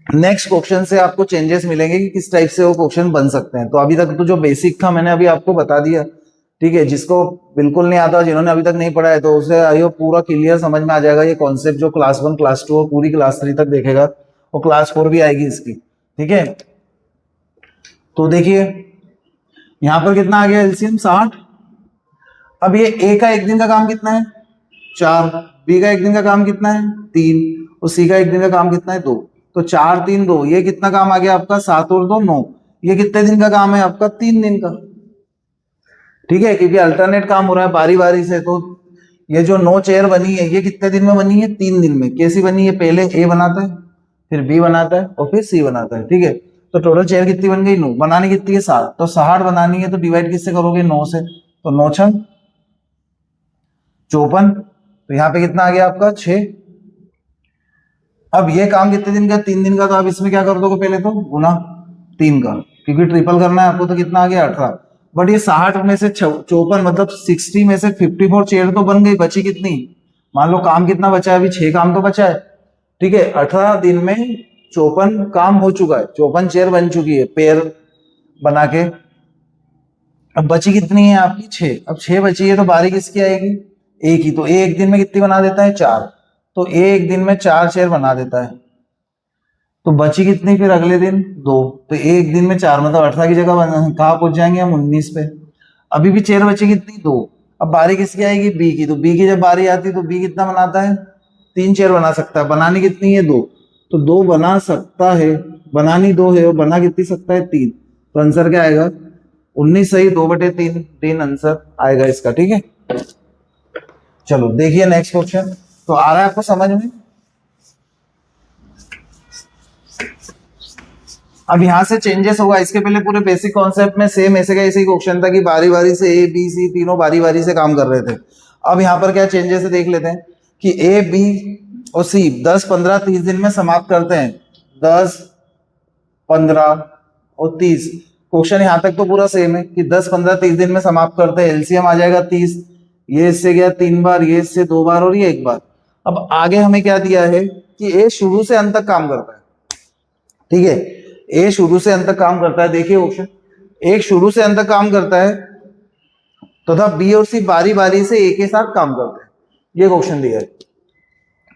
नेक्स्ट क्वेश्चन से आपको चेंजेस मिलेंगे कि किस टाइप से वो क्वेश्चन बन सकते हैं। तो अभी तक तो जो बेसिक था मैंने अभी आपको बता दिया। ठीक है, जिसको बिल्कुल नहीं आता, जिन्होंने अभी तक नहीं पढ़ा है, तो उसे आइयो पूरा क्लियर समझ में आ जाएगा ये कॉन्सेप्ट, जो क्लास 1, क्लास 2 और पूरी क्लास 3 तक देखेगा, और क्लास 4 भी आएगी इसकी। ठीक है, तो देखिए यहां पर कितना आ गया एलसीएम? 60। अब ये ए का 1 दिन का काम कितना है? 4। बी का 1 दिन का काम कितना है? 3। और सी का 1 दिन का काम कितना है? 2। तो 4, 3, 2, ये कितना काम आ गया आपका? 7 और 2 9। ये कितने दिन का काम है आपका? 3 दिन का। ठीक है, क्योंकि अल्टरनेट काम हो रहा है बारी बारी से, तो ये जो 9 चेयर बनी है ये कितने दिन में बनी है? 3 दिन में। कैसी बनी है? पहले ए बनाता है, फिर बी बनाता है और फिर सी बनाता है। ठीक है, तो टोटल चेयर कितनी बन गई? 9। बनानी कितनी है? 60। तो 60 बनानी है तो डिवाइड किससे करोगे? 9 से। तो 9 छंग 54। तो यहाँ पे कितना आ गया आपका? 6। अब ये काम कितने दिन का? 3 दिन का, तो आप इसमें क्या कर दोगे? पहले तो गुना 3 का, क्योंकि ट्रिपल करना है आपको, तो कितना आ गया 18। बट ये 60 में से 54 मतलब 60 में से 54 चेयर तो बन गई, बची कितनी, मान लो काम कितना बचा है अभी, 6 काम तो बचा है, ठीक है। 18 दिन में 54 काम हो चुका है, 54 चेयर बन चुकी है पेयर बना के। अब बची कितनी है आपकी 6, अब 6 बची है तो बारी किसकी आएगी, एक ही। तो एक दिन में कितनी बना देता है 4, तो एक दिन में 4 चेयर बना देता है। तो बची कितनी फिर अगले दिन 2, तो एक दिन में 4 मतलब 18 की जगह कहाँ पहुंच जाएंगे हम 19 पे। अभी भी चेयर बची कितनी 2, अब बारी किसकी आएगी बी की। तो बी की जब बारी आती है तो बी कितना बनाता है, 3 चेयर बना सकता है। बनानी कितनी है 2, तो 2 बना सकता है, बनानी 2 है और बना कितनी सकता है 3। तो आंसर क्या आएगा 19 सही, 2/3 3 आंसर आएगा इसका, ठीक है। चलो देखिए नेक्स्ट क्वेश्चन, तो आ रहा है आपको समझ में। अब यहां से चेंजेस होगा, इसके पहले पूरे बेसिक कॉन्सेप्ट में सेम ऐसे का ऐसे ही क्वेश्चन था कि बारी बारी से ए बी सी तीनों बारी बारी से काम कर रहे थे। अब यहाँ पर क्या चेंजेस है देख लेते हैं कि ए बी और सी 10 15 30 दिन में समाप्त करते हैं, 10 15 और 30। क्वेश्चन यहाँ तक तो पूरा सेम है कि 10 15 30 दिन में समाप्त करते हैं, एलसीएम आ जाएगा 30, ये इससे गया 3 बार, ये इससे 2 बार और ये 1 बार। अब आगे हमें क्या दिया है कि ए शुरू से अंत तक काम करता है, ठीक है। ए शुरू से अंत तक काम करता है, देखिए ऑप्शन, एक शुरू से अंत तक काम करता है तथा बी और सी बारी बारी से ए के साथ काम करते हैं। ये क्वेश्चन दिया है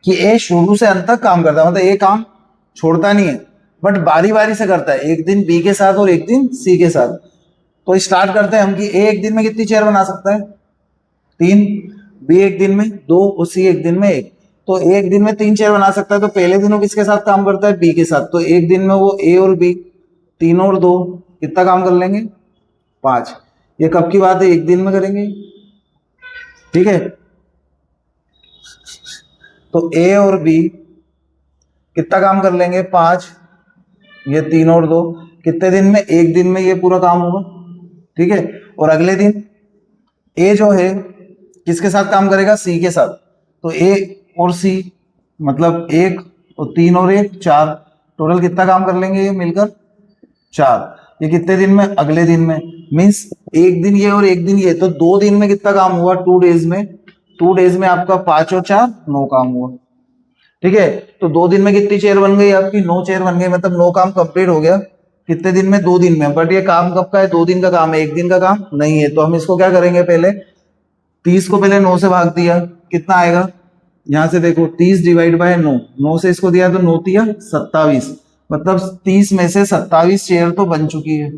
कि ए शुरू से अंत तक काम करता है, मतलब ए काम छोड़ता नहीं है बट बारी बारी से करता है, एक दिन बी के साथ और एक दिन सी के साथ। तो स्टार्ट करते हैं हम कि ए एक दिन में कितनी चेयर बना सकता है 3, बी एक दिन में 2 और सी एक दिन में 1। तो एक दिन में 3 चेयर बना सकता है, तो पहले दिन वो किसके साथ काम करता है बी के साथ। तो एक दिन में वो ए और बी 3 और 2 कितना काम कर लेंगे 5। ये कब की बात है, एक दिन में करेंगे, ठीक है। तो ए और बी कितना काम कर लेंगे 5, ये 3 और 2 कितने दिन में, एक दिन में ये पूरा काम होगा, ठीक है। और अगले दिन ए जो है किसके साथ काम करेगा सी के साथ। तो ए और सी मतलब 1 और 3 और 1 4, टोटल कितना काम कर लेंगे ये मिलकर 4। ये कितने दिन में, अगले दिन में, मीन्स एक दिन ये और एक दिन ये, तो 2 दिन में कितना काम हुआ 2 डेज में, 2 डेज में आपका 5 और 4 9 काम हुआ, ठीक है। तो 2 दिन में कितनी चेयर बन गई आपकी 9 चेयर बन गई, मतलब 9 काम कंप्लीट हो गया कितने दिन में 2 दिन में। बट ये काम कब का है 2 दिन का काम है, एक दिन का काम नहीं है। तो हम इसको क्या करेंगे, पहले 30 को पहले 9 से भाग दिया, कितना आएगा, यहां से देखो 30 डिवाइड बाय 9, 9 से इसको दिया तो 9 तिया 27, मतलब 30 में से 27 चेयर तो बन चुकी है,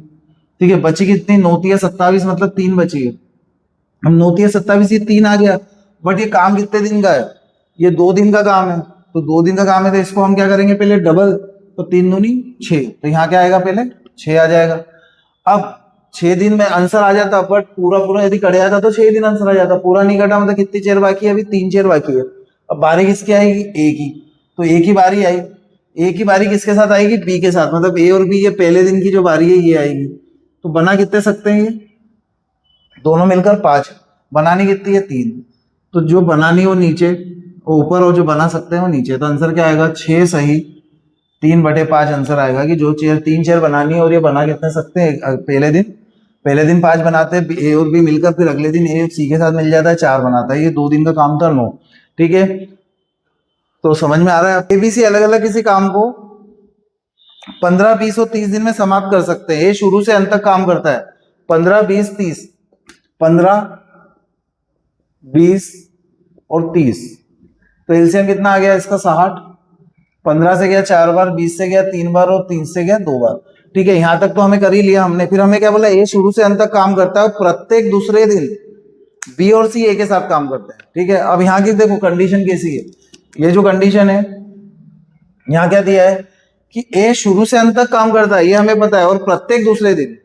ठीक है। बची कितनी 9 तिया 27 मतलब 3 बची है। हम 9 तिया 27 ये 3 आ गया, बट ये काम कितने दिन का है, ये 2 दिन का काम है। तो 2 दिन का काम है तो इसको हम क्या करेंगे पहले डबल, तो 3 दूनी 6, तो यहाँ क्या आएगा पहले 6 आ जाएगा। अब 6 दिन में आंसर आ जाता, बट पूरा पूरा यदि कट जाता तो 6 दिन आंसर आ जाता, पूरा नहीं कटा मतलब कितनी चेयर बाकी है, अभी 3 चेयर बाकी है। अब बारी किसकी आएगी ए की, तो एक ही बारी आई, एक ही बारी किसके साथ आएगी बी के साथ, मतलब ए और बी ये पहले दिन की जो बारी है ये आएगी। तो बना कितने सकते हैं ये दोनों मिलकर 5, बनानी कितनी है 3, तो जो बनानी वो नीचे ऊपर और जो बना सकते हैं वो नीचे। तो आंसर क्या आएगा 6 सही, 3/5 आंसर आएगा कि जो चेयर 3 चेयर बनानी है और ये बना कितने सकते हैं, पहले दिन 5 बनाते हैं ए और बी मिलकर, फिर अगले दिन ए सी के साथ मिल जाता है 4 बनाता है, ये 2 दिन का काम था 9, ठीक है। तो समझ में आ रहा है, एबीसी अलग अलग किसी काम को 15 20 और 30 दिन में समाप्त कर सकते हैं। ये शुरू से अंत तक काम करता है 15 20 30, 15 20 और 30, तो एलसीएम कितना आ गया इसका 60। 15 से गया 4 बार, 20 से गया 3 बार और 30 से गया 2 बार, ठीक है। यहां तक तो हमें कर ही लिया हमने। फिर हमें क्या बोला, ये शुरू से अंत तक काम करता है, प्रत्येक दूसरे दिन बी और सी ए के साथ काम करते हैं, ठीक है। अब यहाँ की देखो कंडीशन कैसी है, ये जो कंडीशन है यहाँ क्या दिया है कि ए शुरू से अंत तक काम करता है, ये हमें पता है, और प्रत्येक दूसरे दिन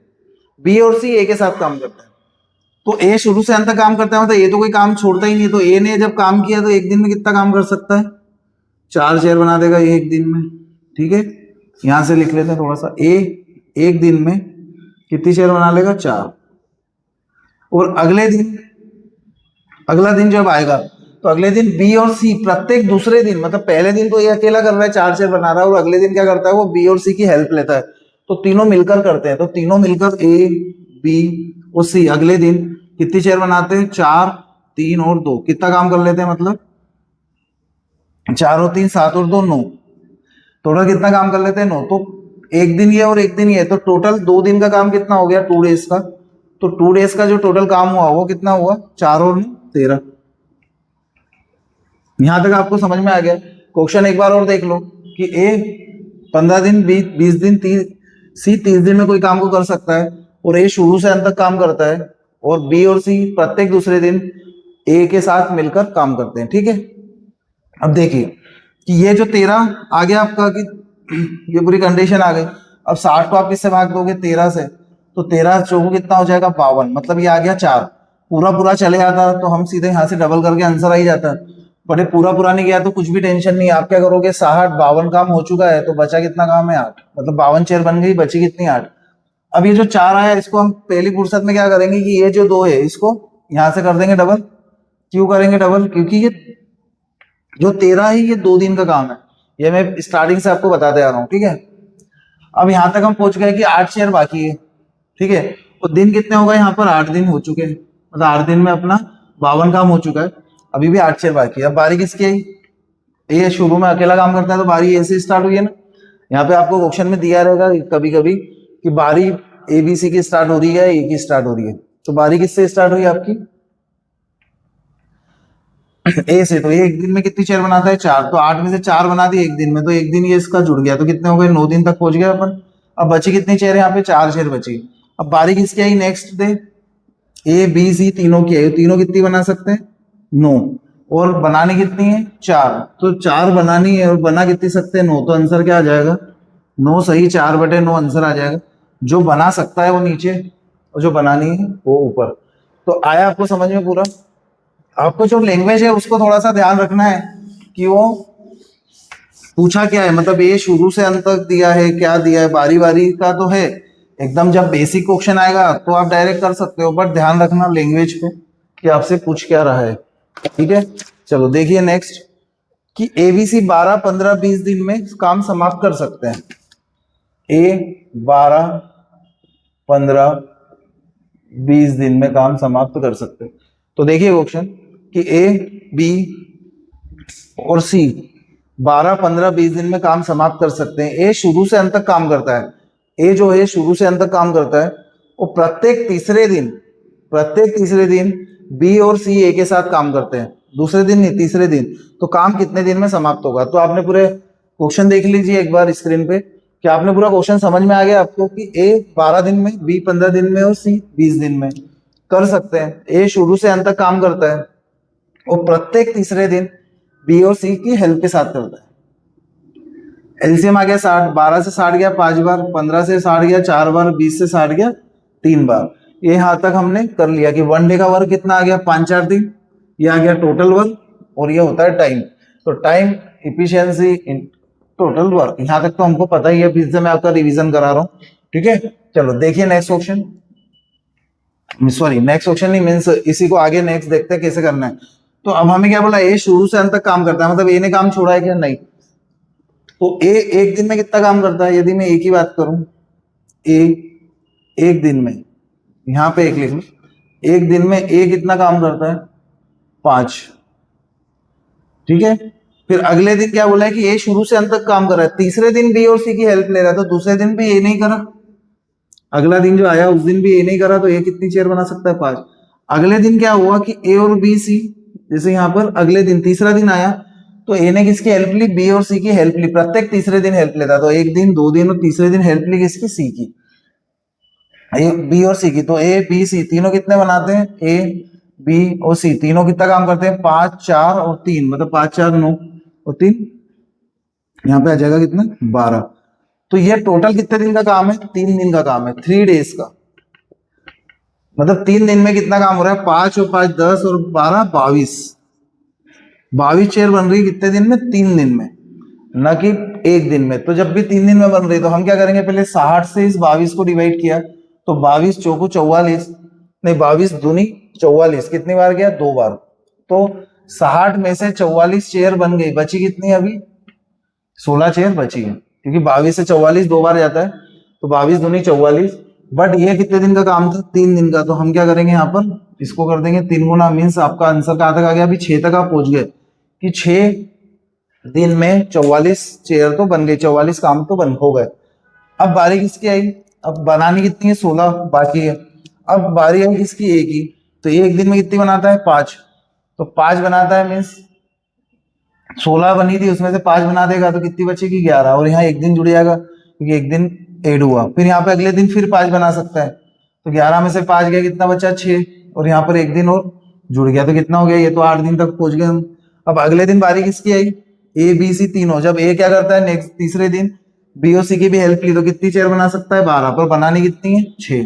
बी और सी ए के साथ काम करता है। तो ए शुरू से अंत तक काम करता है मतलब ये तो कोई काम छोड़ता ही नहीं। तो ए ने जब काम किया तो एक दिन में कितना काम कर सकता है, 4 चेयर बना देगा ये एक दिन में, ठीक है। यहां से लिख लेते हैं थोड़ा सा, ए एक दिन में कितनी चेयर बना लेगा 4, और अगला दिन जब आएगा तो अगले दिन बी और सी प्रत्येक दूसरे दिन, मतलब पहले दिन तो ये अकेला कर रहा है 4 चेयर बना रहा है, और अगले दिन क्या करता है वो बी और सी की हेल्प लेता है। तो तीनों मिलकर करते हैं, तो तीनों मिलकर ए बी और सी अगले दिन कितनी चेयर बनाते हैं, 4 3 और 2, कितना काम कर लेते हैं, मतलब 4 और 3 7 और 2 9, टोटल कितना काम कर लेते हैं 9। तो एक दिन ये और एक दिन ये, तो टोटल 2 दिन का काम कितना हो गया, 2 डेज का। तो 2 डेज का जो टोटल काम हुआ वो कितना हुआ, 4 और 13। यहां तक आपको समझ में आ गया। क्वेश्चन एक बार और देख लो कि ए 15 दिन 20 दिन सी 30 दिन में कोई काम को कर सकता है और ए शुरू से अंत तक काम करता है, और बी और सी प्रत्येक दूसरे दिन ए के साथ मिलकर काम करते हैं। ठीक है, अब देखिए कि ये जो 13 आ गया आपका, कि ये पूरी कंडीशन आ गई। अब 60 को आप किससे भाग दोगे, 13 से, तो 13 चौको कितना हो जाएगा, 52, मतलब ये आ गया 4। पूरा पूरा चले जाता तो हम सीधे यहाँ से डबल करके आंसर आ ही जाता, बड़े पूरा पूरा नहीं गया तो कुछ भी टेंशन नहीं। आप क्या करोगे, 60 52 काम हो चुका है, तो बचा कितना काम है, 8, मतलब 52 चेयर बन गई, बची कितनी, 8। अब ये जो 4 आया इसको हम पहली फुर्सत में क्या करेंगे कि ये जो 2 है इसको यहां से कर देंगे डबल। क्यों करेंगे डबल, क्योंकि ये जो 13 है ये 2 दिन का काम है, ये मैं स्टार्टिंग से आपको बताते आ रहा हूँ। ठीक है, अब यहां तक हम पहुंच गए कि 8 चेयर बाकी है। ठीक है, तो दिन कितने हो गए, यहाँ पर 8 दिन हो चुके हैं, मतलब 8 दिन में अपना 52 काम हो चुका है, अभी भी 8 चेयर बाकी है। अब बारी किसकी आई, ये शुरू में अकेला काम करता है तो बारी ए से स्टार्ट हुई है ना। यहाँ पे आपको क्वेश्चन में दिया रहेगा कभी कभी कि बारी ए बी सी की स्टार्ट हो रही है, ए की स्टार्ट हो रही है, तो बारी किससे स्टार्ट हुई आपकी, ए से। तो ये एक दिन में कितनी चेयर बनाता है, 4, तो 8 में से 4 बना दी एक दिन में, तो एक दिन ये इसका जुड़ गया, तो कितने हो गए, 9 दिन तक पहुंच गए अपन। अब बची कितनी चेयर है, यहाँ पे 4 चेयर बची। अब बारी किसकी आई, next day A B C तीनों की आई, तीनों कितनी बना सकते हैं, 9, और बनानी कितनी है, 4, तो 4 बनानी है और बना कितनी सकते हैं, 9, तो आंसर क्या आ जाएगा, 9 सही, 4/9 आंसर आ जाएगा। जो बना सकता है वो नीचे और जो बनानी है वो ऊपर। तो आया आपको समझ में पूरा। आपको जो लैंग्वेज है उसको थोड़ा सा ध्यान रखना है कि वो पूछा क्या है, मतलब ये शुरू से अंत तक दिया है, क्या दिया है, बारी बारी का तो है एकदम। जब बेसिक क्वेश्चन आएगा तो आप डायरेक्ट कर सकते हो, बट ध्यान रखना लैंग्वेज पे कि आपसे पूछ क्या रहा है। ठीक है, चलो देखिए नेक्स्ट कि एबीसी 12 15 20 दिन में काम समाप्त कर सकते हैं। ए 12 15 20 दिन में काम समाप्त कर सकते हैं। तो देखिए क्वेश्चन कि ए बी और सी 12 15 20 दिन में काम समाप्त कर सकते हैं। ए शुरू से अंत तक काम करता है, ए जो है शुरू से अंत तक काम करता है, वो प्रत्येक तीसरे दिन बी और सी ए के साथ काम करते हैं। दूसरे दिन नहीं, तीसरे दिन। तो काम कितने दिन में समाप्त होगा, तो आपने पूरे क्वेश्चन देख लीजिए एक बार स्क्रीन पे, कि आपने पूरा क्वेश्चन समझ में आ गया आपको कि ए 12 दिन में, बी 15 दिन में और सी 20 दिन में कर सकते हैं। ए शुरू से अंत तक काम करता है, वो प्रत्येक तीसरे दिन बी और सी की हेल्प के साथ करता है। एलसीएम आ गया 60, 12 से 60 गया 5 बार, 15 से 60 गया 4 बार, 20 से 60 गया 3 बार। ये यहां तक हमने कर लिया कि 1 डे का वर्क कितना आ गया, 5-4 दिन, ये आ गया टोटल वर्क, और ये होता है टाइम। तो टाइम इफिशियंसी टोटल वर्क, यहां तक तो हमको पता ही है, फिर से मैं आपका रिवीजन करा रहा हूं। ठीक है, चलो देखिए next question, sorry next question नहीं, मीन्स इसी को आगे नेक्स्ट देखते हैं कैसे करना है। तो अब हमें क्या बोला, ए शुरू से अंत तक काम करता है, मतलब ए ने काम छोड़ा है क्या, नहीं। तो ए एक दिन में कितना काम करता है, यदि मैं ए की बात करूं, ए एक दिन में, यहां पे एक लिख लो, एक दिन में ए कितना काम करता है, 5। ठीक है, फिर अगले दिन क्या बोला है कि ए शुरू से अंत तक काम कर रहा है, तीसरे दिन बी और सी की हेल्प ले रहा है, तो दूसरे दिन भी ए नहीं करा, अगला दिन जो आया उस दिन भी ए नहीं करा, तो ए कितनी चेयर बना सकता है, 5। अगले दिन क्या हुआ कि ए और बी सी, जैसे यहाँ पर अगले दिन तीसरा दिन आया, तो ए ने किसकी हेल्प ली, बी और सी की हेल्प ली, प्रत्येक तीसरे दिन हेल्प लेता, तो एक दिन 2 दिन और तीसरे दिन हेल्प ली किसकी, सी की, बी और सी की। तो ए बी सी तीनों कितने बनाते हैं, ए बी और सी तीनों कितना काम करते हैं, 5 4 और 3, मतलब 5 4 9 और 3, यहाँ पे आ जाएगा कितना, 12। तो ये टोटल कितने दिन का काम है, 3 दिन का काम है, 3 डेज का, मतलब 3 दिन में कितना काम हो रहा है, 5 और 5 10 और 12 22 चेयर बन रही है कितने दिन में, 3 दिन में, ना कि एक दिन में। तो जब भी 3 दिन में बन रही है तो हम क्या करेंगे, पहले 60 से इस 22 को डिवाइड किया, तो 22 चौको 44, नहीं 22 दूनी 44, कितनी बार गया, 2 बार। तो 60 में से 44 चेयर बन गई, बची कितनी, अभी 16 चेयर बची है, क्योंकि 22 से 44 2 बार जाता है, तो 22 दूनी 44। बट ये कितने दिन का काम था? 3 दिन का। तो हम क्या करेंगे यहाँ पर, इसको कर देंगे 3 गुना, मीन्स आपका आंसर कहाँ तक आ गया? अभी 6 तक आप पहुंच गए कि 6 दिन में 44 चेयर तो बन गई, 44 काम तो बन हो गए। अब बारी किसकी आई? अब बनानी कितनी है? 16 बाकी है। अब बारी आई किसकी? ए की। तो ये एक दिन में कितनी बनाता है? 5। तो 5 बनाता है, मीन्स 16 बनी थी उसमें से 5 बना देगा तो कितनी बचेगी? 11। और यहाँ एक दिन जुड़ जाएगा क्योंकि एक दिन ऐड हुआ। फिर यहाँ पे अगले दिन फिर 5 बना सकता है, तो 11 में से 5 गया, कितना बचा? 6। और यहाँ पर एक दिन और जुड़ गया तो कितना हो गया? ये तो 8 दिन तक पहुंच गए हम। अब अगले दिन बारी किसकी आई? ए बी सी तीनों। जब ए क्या करता है नेक्स्ट तीसरे दिन बी और सी की भी हेल्प ली तो कितनी चेयर बना सकता है? 12। पर बनानी कितनी है? 6।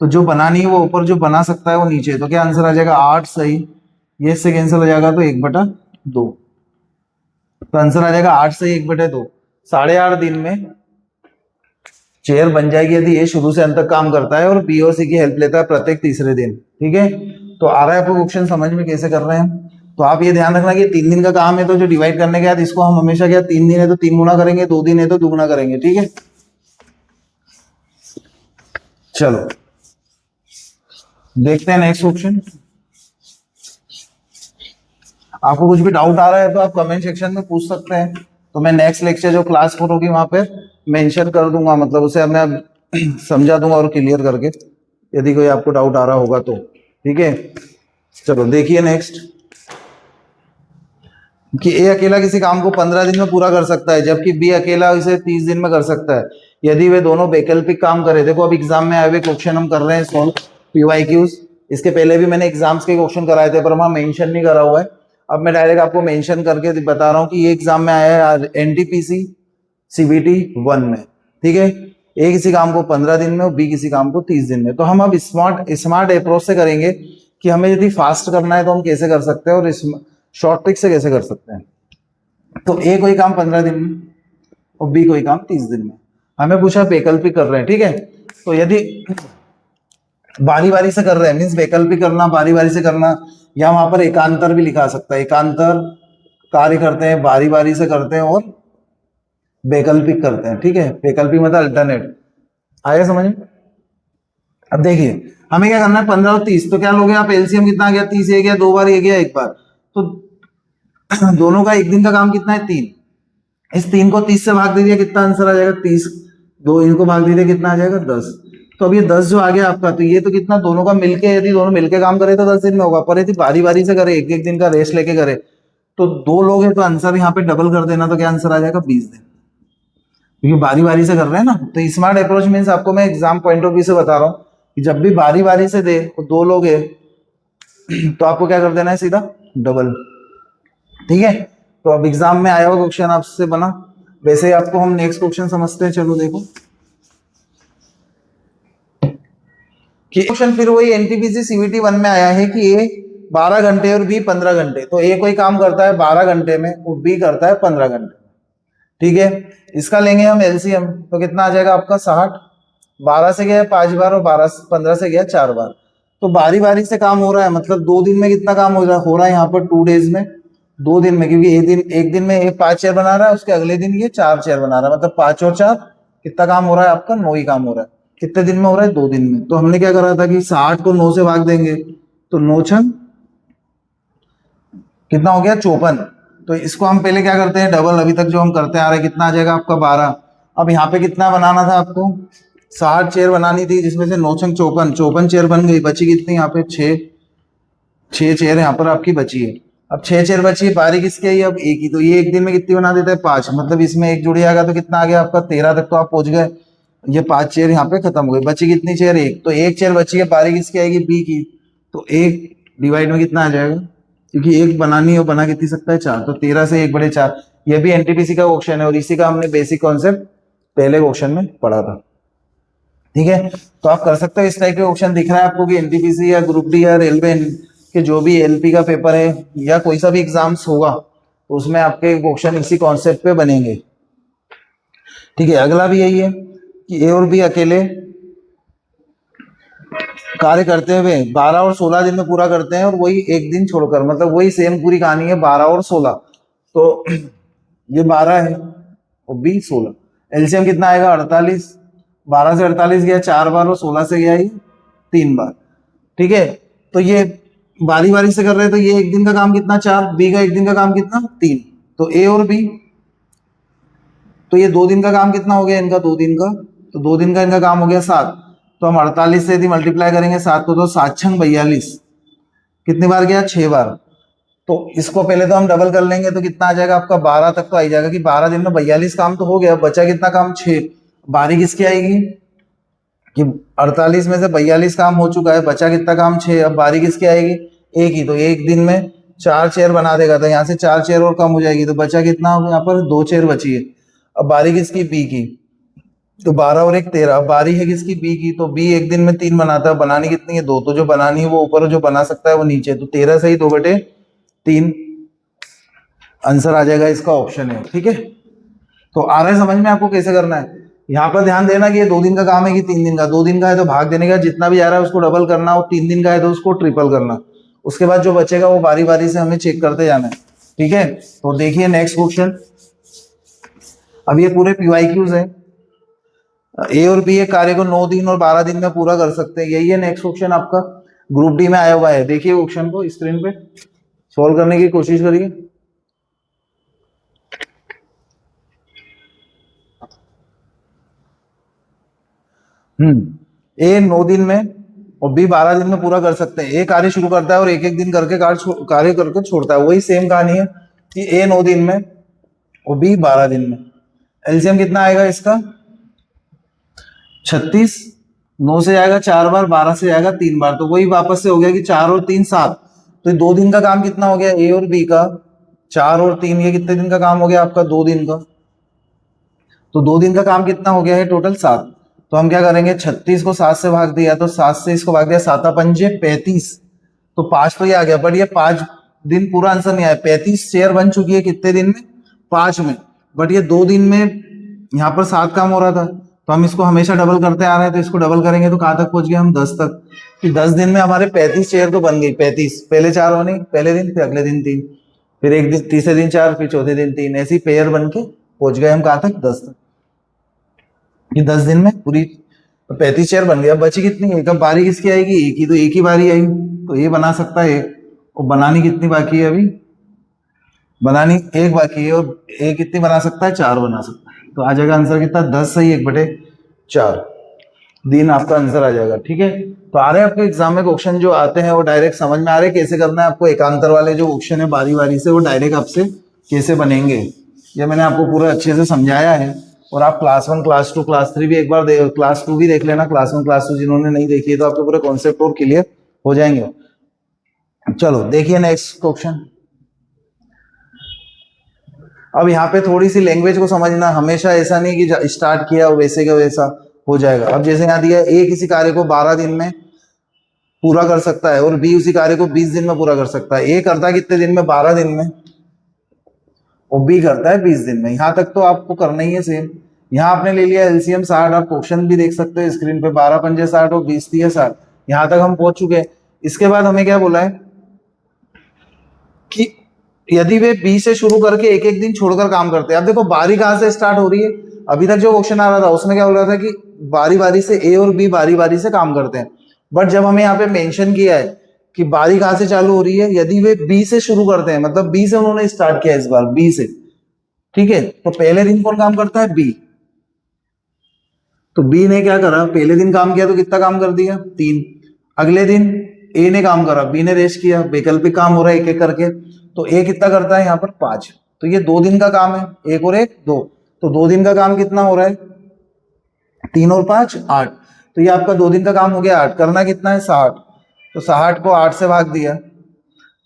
तो जो बनानी है वो ऊपर, जो बना सकता है वो नीचे। तो क्या आंसर आ जाएगा? 8 सही। ये इससे कैंसिल हो जाएगा तो 1/2। तो आंसर आ जाएगा 8 से 1/2। 8.5 दिन में चेयर बन जाएगी यदि ये शुरू से अंत तक काम करता है और बी और सी की हेल्प लेता है प्रत्येक तीसरे दिन। ठीक है, तो आ रहा है आपको क्वेश्चन समझ में कैसे कर रहे हैं? तो आप ये ध्यान रखना कि 3 दिन का काम है तो जो डिवाइड करने के बाद इसको हम हमेशा क्या, 3 दिन है तो 3 गुना करेंगे, 2 दिन है तो 2 गुना करेंगे। ठीक है, चलो देखते हैं नेक्स्ट क्वेश्चन। आपको कुछ भी डाउट आ रहा है तो आप कमेंट सेक्शन में पूछ सकते हैं, तो मैं नेक्स्ट लेक्चर जो क्लास 4 होगी वहां पे मेंशन कर दूंगा, मतलब उसे मैं समझा दूंगा और क्लियर करके, यदि कोई आपको डाउट आ रहा होगा तो। ठीक है, चलो देखिए नेक्स्ट, कि ए अकेला किसी काम को 15 दिन में पूरा कर सकता है जबकि बी अकेला इसे 30 दिन में कर सकता है यदि वे दोनों वैकल्पिक काम करें। देखो अब एग्जाम में आए हुए क्वेश्चन हम कर रहे हैं सॉल्व, पीवाईक्यूज। इसके पहले भी मैंने एग्जाम्स के क्वेश्चन कराए थे पर वहां मेंशन नहीं करा हुआ है। अब मैं डायरेक्ट आपको मेंशन करके बता रहा हूँ कि ये एग्जाम में आया है एनटीपीसी सीबीटी 1 में। ठीक है, ए किसी काम को 15 दिन में और बी किसी काम को 30 दिन में। तो हम अब स्मार्ट अप्रोच से करेंगे कि हमें यदि फास्ट करना है तो हम कैसे कर सकते हैं और शॉर्ट ट्रिक से कैसे कर सकते हैं। तो ए कोई काम 15 दिन में और बी कोई काम 30 दिन में। हमें पूछा वैकल्पिक कर रहे हैं। ठीक है, तो यदि बारी बारी से कर रहे हैं मीन्स वैकल्पिक करना, बारी बारी से करना, या वहां पर एकांतर भी लिखा सकता है। एकांतर कार्य करते हैं, बारी बारी से करते हैं और वैकल्पिक करते हैं। ठीक है, वैकल्पिक मतलब अल्टरनेट। आया समझ में? अब देखिए हमें क्या करना है, 15 और 30, तो क्या लोगे आप? एलसीएम कितना आ गया? 30 ये गया 2 बार, ये गया 1 बार, तो दोनों का एक दिन का काम कितना है? 3। इस 3 को 30 से भाग दीजिए, कितना आंसर आ जाएगा? 30। 2 इनको भाग दीजिए, कितना आ जाएगा? 10। तो अब ये 10 जो आ गया आपका, तो ये तो कितना, दोनों का मिलके, यदि दोनों मिलके काम करे तो 10 दिन में होगा, पर यदि बारी बारी से करे, एक एक दिन का रेस्ट लेके करे, तो 2 लोग है तो आंसर यहाँ पे डबल कर देना, तो क्या आंसर आ जाएगा? 20 दिन, क्योंकि बारी बारी से कर रहे हैं ना। तो स्मार्ट अप्रोच मीन्स आपको मैं एग्जाम पॉइंट ऑफ व्यू से बता रहा हूँ कि जब भी बारी बारी से दे तो 2 लोग है तो आपको क्या कर देना है? सीधा डबल। ठीक है, तो अब एग्जाम में आया हुआ क्वेश्चन आपसे बना, वैसे ही आपको हम नेक्स्ट क्वेश्चन समझते हैं। चलो देखो कि क्वेश्चन फिर वही एनटीपीसी सीवीटी 1 में आया है कि ए 12 घंटे और बी 15 घंटे। तो ए कोई काम करता है 12 घंटे में और बी करता है 15 घंटे में। ठीक है, इसका लेंगे हम एलसीएम, तो कितना आ जाएगा आपका? 60। 12 से गया 5 बार और 15 से गया 4 बार। तो बारी बारी से काम हो रहा है, मतलब 2 दिन में कितना काम हो रहा है यहाँ पर? 2 डेज में, 2 दिन में, क्योंकि एक दिन में 5 चेयर बना रहा है, उसके अगले दिन ये 4 चेयर बना रहा है, मतलब 5 और 4 कितना काम हो रहा है आपका? 9 ही काम हो रहा है। कितने दिन में हो रहा है? 2 दिन में। तो हमने क्या करा था कि 60 को 9 से भाग देंगे, तो 9 छंग कितना हो गया? 54। तो इसको हम पहले क्या करते हैं? डबल। अभी तक जो हम करते आ रहे हैं, कितना आ जाएगा आपका? 12। अब यहाँ पे कितना बनाना था आपको? 60 चेयर बनानी थी, जिसमें से 9 छंग 54, 54 चेयर बन गई। बची कितनी यहाँ पे? 6 चेयर यहाँ पर आपकी बची है। अब 6 चेयर बची है, बारी किसकी आई? अब एक ही। तो ये एक दिन में कितनी बना देता है? 5। मतलब इसमें एक जुड़ जाएगा तो कितना आ गया आपका? 13 तक तो आप पहुंच गए। ये 5 चेयर यहाँ पे खत्म हो गई, बची कितनी चेयर? एक। तो एक चेयर बची है, बारी किसकी आएगी? बी की। तो एक डिवाइड में कितना आ जाएगा? क्योंकि एक बनानी है और बना कितनी सकता है? 4। तो 13 से 1/4। यह भी एनटीपीसी का क्वेश्चन है और इसी का हमने बेसिक कॉन्सेप्ट पहले क्वेश्चन में पढ़ा था। ठीक है, तो आप कर सकते हो। इस टाइप के क्वेश्चन दिख रहा है आपको कि एनटीपीसी या ग्रुप डी या रेलवे के जो भी एलपी का पेपर है या कोई सा भी एग्जाम्स होगा तो उसमें आपके क्वेश्चन इसी कॉन्सेप्ट पे बनेंगे। ठीक है, अगला भी यही है कि ए और बी अकेले कार्य करते हुए 12 और 16 दिन में पूरा करते हैं और वही एक दिन छोड़कर, मतलब वही सेम पूरी कहानी है 12 और 16। तो ये 12 है और बी 16। एलसीएम कितना आएगा? 48। 12 से 48 गया 4 बार और 16 से गया ये 3 बार। ठीक है, तो ये बारी बारी से कर रहे हैं, तो ये एक दिन का काम कितना 4, बी का एक दिन का काम कितना 3, तो ए और बी, तो ये 2 दिन का काम कितना हो गया इनका 2 दिन का, तो 2 दिन का इनका काम हो गया 7। तो हम 48 से यदि मल्टीप्लाई करेंगे 7 को, तो 7 छंग 42, कितनी बार गया 6 बार। तो इसको पहले तो हम डबल कर लेंगे, तो कितना आ जाएगा आपका 12 तक तो आ ही जाएगा कि 12 दिन में 42 काम तो हो गया, बचा कितना काम 6। बारी किसकी आएगी कि 48 में से 42 काम हो चुका है, बचा कितना काम 6, अब बारी किसकी आएगी एक ही, तो एक दिन में 4 चेयर बना देगा, तो यहाँ से 4 चेयर और कम हो जाएगी, तो बचा कितना यहाँ पर 2 चेयर बची है। अब बारी किसकी बी की, तो 12 और 1 13, अब बारी है किसकी बी की, तो बी एक दिन में 3 बनाता है, बनानी कितनी है 2, तो जो बनानी है वो ऊपर, जो बना सकता है वो नीचे, तो 13 से ही 2/3 आंसर आ जाएगा, इसका ऑप्शन है। ठीक है, तो आ रहा है समझ में आपको कैसे करना है। यहाँ पर ध्यान देना कि ये 2 दिन का काम है कि 3 दिन का, 2 दिन का है तो भाग देने का जितना भी आ रहा है उसको डबल करना, और 3 दिन का है तो उसको ट्रिपल करना, उसके बाद जो बचेगा वो बारी बारी से हमें चेक करते जाना है। ठीक है, तो देखिए नेक्स्ट क्वेश्चन। अब ये पूरे PYQs है, ए और बी एक कार्य को 9 दिन और 12 दिन में पूरा कर सकते हैं, यही है नेक्स्ट क्वेश्चन आपका, ग्रुप डी में आया हुआ है। देखिए क्वेश्चन को स्क्रीन पे सॉल्व करने की कोशिश करिए। ए 9 दिन में और बी 12 दिन में पूरा कर सकते हैं। ए कार्य शुरू करता है और एक एक दिन करके कार्य करके छोड़ता है, वही सेम कहानी है कि ए 9 दिन में और बी 12 दिन में। एलसीएम कितना आएगा इसका 36, 9 से जाएगा 4 बार, 12 से जाएगा 3 बार, तो वही वापस से हो गया कि 4 और 3 7, तो 2 दिन का काम कितना हो गया ए और बी का 4 और 3, ये कितने दिन का काम हो गया आपका 2 दिन का, तो 2 दिन का काम कितना हो गया है टोटल 7। तो हम क्या करेंगे 36 को 7 से भाग दिया, तो 7 से इसको भाग दिया, 7 पंजे 35, तो 5 तो ये आ गया, बट ये 5 दिन पूरा आंसर नहीं आया। 35 चेयर बन चुकी है कितने दिन में 5 में, बट ये 2 दिन में यहाँ पर 7 काम हो रहा था, तो हम इसको हमेशा डबल करते आ रहे हैं, तो इसको डबल करेंगे तो कहाँ तक पहुंच गए हम 10 तक, कि 10 दिन में हमारे 35 चेयर तो बन गई। 35 पहले 4 बनी पहले दिन, फिर अगले दिन 3, फिर एक दिन तीसरे दिन 4, फिर चौथे दिन 3, ऐसी पेयर बन के पहुंच गए हम कहाँ तक 10 तक। ये 10 दिन में पूरी 35 चेयर बन गया। बची कितनी एक, अब बारी किसकी आएगी एक ही, तो एक ही बारी आई, तो ये बना सकता है एक, और बनानी कितनी बाकी है अभी, बनानी एक बाकी है, और एक कितनी बना सकता है 4 बना सकता है, तो आ जाएगा आंसर कितना 10 सही 1/4 दिन आपका आंसर आ जाएगा। ठीक है, तो आ रहे हैं आपके एग्जाम में क्वेश्चन जो आते हैं वो डायरेक्ट समझ में आ रहे हैं कैसे करना है आपको, एकांतर वाले जो क्वेश्चन है बारी बारी से वो डायरेक्ट आपसे कैसे बनेंगे, ये मैंने आपको पूरा अच्छे से समझाया है। और आप क्लास 1 क्लास 2 क्लास 3 भी एक बार क्लास 2 भी देख लेना, क्लास 1 क्लास 2 जिन्होंने नहीं देखी है तो आपके पूरे कॉन्सेप्ट और क्लियर हो जाएंगे। चलो देखिए नेक्स्ट क्वेश्चन। अब यहाँ पे थोड़ी सी लैंग्वेज को समझना, हमेशा ऐसा नहीं कि स्टार्ट किया वैसे का वैसा हो जाएगा। अब जैसे यहाँ दिया ए किसी कार्य को 12 दिन में पूरा कर सकता है और बी उसी कार्य को 20 दिन में पूरा कर सकता है। ए करता है कितने दिन में 12 दिन में, और बी करता है 20 दिन में। यहाँ तक तो आपको करना ही है सेम। यहाँ आपने ले लिया एलसीएम 60, आप क्वेश्चन भी देख सकते हो स्क्रीन पे, 12 पंजे 60 और 20 3 60, यहाँ तक हम पहुंच चुके हैं। इसके बाद हमें क्या बोला है कि यदि वे बी से शुरू करके एक एक दिन छोड़कर काम करते हैं। अब देखो बारी कहाँ से स्टार्ट हो रही है, अभी तक जो क्वेश्चन आ रहा था उसमें क्या बोल रहा था कि बारी बारी से ए और बी बारी बारी से काम करते हैं, बट जब हमें यहाँ पे मेंशन किया है कि बारी कहाँ से चालू हो रही है, यदि वे बी से शुरू करते हैं, मतलब बी से उन्होंने स्टार्ट किया इस बार बी से, ठीक है, तो पहले दिन कौन काम करता है बी, तो बी ने क्या करा पहले दिन काम किया तो कितना काम कर दिया 3, अगले दिन ए ने काम करा, बी ने रेस्ट किया, वैकल्पिक काम हो रहा है एक एक करके, तो ए कितना करता है यहाँ पर 5, तो ये 2 दिन का काम है, 1 और 1 2, तो 2 दिन का काम कितना हो रहा है 3 और 5 8, तो ये आपका 2 दिन का काम हो गया 8, करना कितना है 60, तो 60 को 8 से भाग दिया,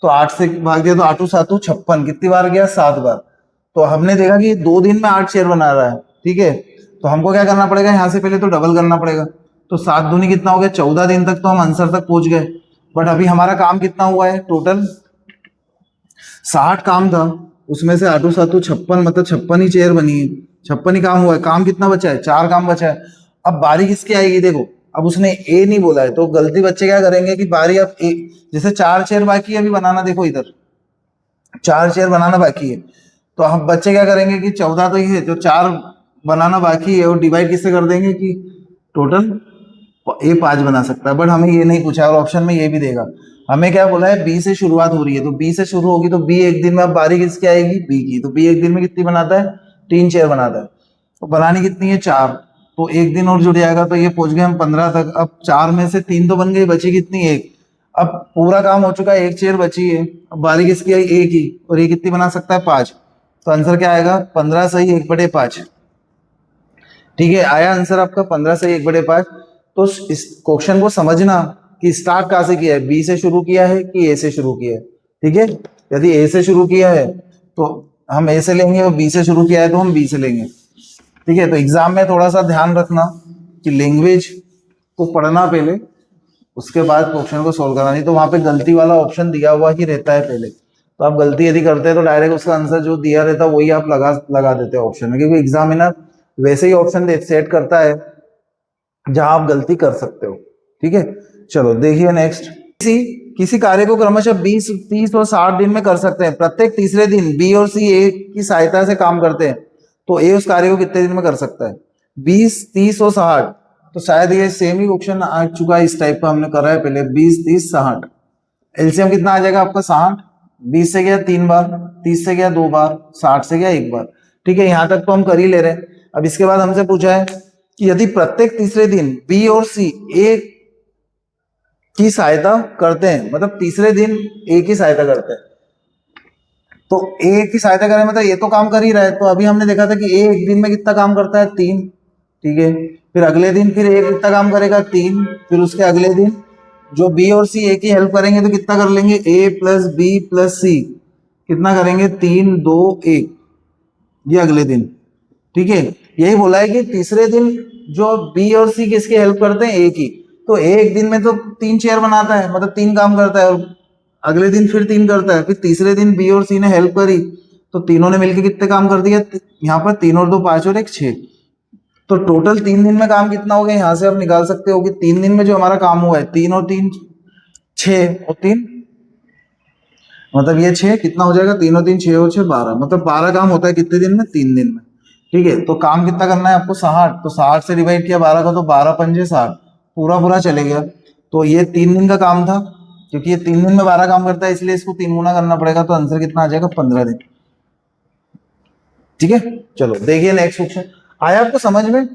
तो 8 से भाग दिया तो 8 7 56, कितनी बार गया 7 बार, तो हमने देखा कि 2 दिन में 8 शेयर बना रहा है, ठीक है, तो हमको क्या करना पड़ेगा यहाँ से पहले तो डबल करना पड़ेगा, तो 7 दूनी कितना हो गया 14 दिन तक तो हम आंसर तक पहुंच गए, बट अभी हमारा काम कितना हुआ है टोटल 60 काम था, उसमें से 8 7 56, मतलब 56 ही चेयर बनी है, 56 ही काम हुआ है, काम कितना बचा है 4 काम बचा है। अब बारी किसकी आएगी देखो, अब उसने ए नहीं बोला है, तो गलती बच्चे क्या करेंगे कि बारी अब ए, जैसे 4 चेयर बाकी है अभी बनाना, देखो इधर 4 चेयर बनाना बाकी है, तो हम बच्चे क्या करेंगे कि 14 तो ये है, जो 4 बनाना बाकी है और डिवाइड किससे कर देंगे कि टोटल ए 5 बना सकता है, बट हमें ये नहीं पूछा और ऑप्शन में ये भी देगा। हमें क्या बोला है, बी से शुरुआत हो रही है, तो बी से शुरू होगी तो बी एक दिन में, अब बारी किसकी आएगी, बी की, तो बी एक दिन में कितनी बनाता है, 3 चेयर बनाता है। तो बनानी कितनी है, 4, तो एक दिन और जुड़ जाएगा, तो ये पहुंच गए हम 15 तक। अब 4 में से 3 तो बन गई, बची कितनी, 1। अब पूरा काम हो चुका है, 1 चेयर बची है, अब बारी किसकी आई, ए की, और ये कितनी बना सकता है, 5। तो आंसर क्या आएगा, 15 सही 1/5। ठीक है, आया आंसर आपका 15 सही 1/5। तो इस क्वेश्चन को समझना कि स्टार्ट कहाँ से किया है, बी से शुरू किया है कि ए से शुरू किया है। ठीक है, यदि ए से शुरू किया है तो हम ए से लेंगे, और बी से शुरू किया है तो हम बी से लेंगे। ठीक है, तो एग्जाम में थोड़ा सा ध्यान रखना कि लैंग्वेज को पढ़ना पहले, उसके बाद क्वेश्चन को सोल्व करना, नहीं तो वहां पे गलती वाला ऑप्शन दिया हुआ ही रहता है पहले, तो आप गलती यदि करते हैं तो डायरेक्ट उसका आंसर जो दिया रहता है वही आप लगा देते हैं ऑप्शन में, क्योंकि एग्जामिनर वैसे ही ऑप्शन सेट करता है जहां आप गलती कर सकते हो। ठीक है, चलो देखिए नेक्स्ट। किसी कार्य को क्रमशः 20, 30 और 60 दिन में कर सकते हैं। प्रत्येक तीसरे दिन बी और सी ए की सहायता से काम करते हैं, तो ए उस कार्य को कितने दिन में कर सकता है, 20, 30 और 60। तो शायद ये सेम ही क्वेश्चन आ चुका है, इस टाइप का हमने करा है पहले, 20, 30, 60। एलसीएम कितना आ जाएगा आपका, 60। 20 से गया 3 बार, 30 से गया 2 बार, 60 से गया 1 बार। ठीक है, यहां तक तो हम कर ही ले रहे हैं। अब इसके बाद हमसे पूछा है कि यदि प्रत्येक तीसरे दिन बी और सी ए की सहायता करते हैं, मतलब तीसरे दिन ए की सहायता करते हैं, तो ए की सहायता करें मतलब ये तो काम कर ही रहा है। तो अभी हमने देखा था कि ए एक दिन में कितना काम करता है, 3। ठीक है, फिर अगले दिन फिर ए कितना काम करेगा, 3। फिर उसके अगले दिन जो बी और सी ए की हेल्प करेंगे तो कितना कर लेंगे, ए प्लस बी प्लस सी कितना करेंगे, 3, 2, 1, ये अगले दिन। ठीक है, यही बोला है कि तीसरे दिन जो बी और सी किसकी हेल्प करते हैं, ए की, तो ए एक दिन में तो 3 चेयर बनाता है, मतलब 3 काम करता है, और अगले दिन फिर 3 करता है, फिर तीसरे दिन बी और सी ने हेल्प करी तो तीनों ने मिलकर कितने काम कर दिया, यहाँ पर 3 और 2 5 और 1 6। तो टोटल 3 दिन में काम कितना हो गया, यहां से आप निकाल सकते हो कि 3 दिन में जो हमारा काम हुआ है, 3 और 3 6 और 3, मतलब ये 6 कितना हो जाएगा, 3 और 3 6 और 6 12, मतलब 12 काम होता है कितने दिन में, 3 दिन में। ठीक है, तो काम कितना करना है आपको, 60। तो 60 से डिवाइड किया 12 का, तो 12 पंजे 60, पूरा पूरा चले गया। तो ये 3 दिन का काम था, क्योंकि ये 3 दिन में 12 काम करता है, इसलिए इसको 3 गुना करना पड़ेगा, तो आंसर कितना आ जाएगा, 15 दिन। ठीक है, चलो देखिए नेक्स्ट क्वेश्चन। आया आपको समझ में,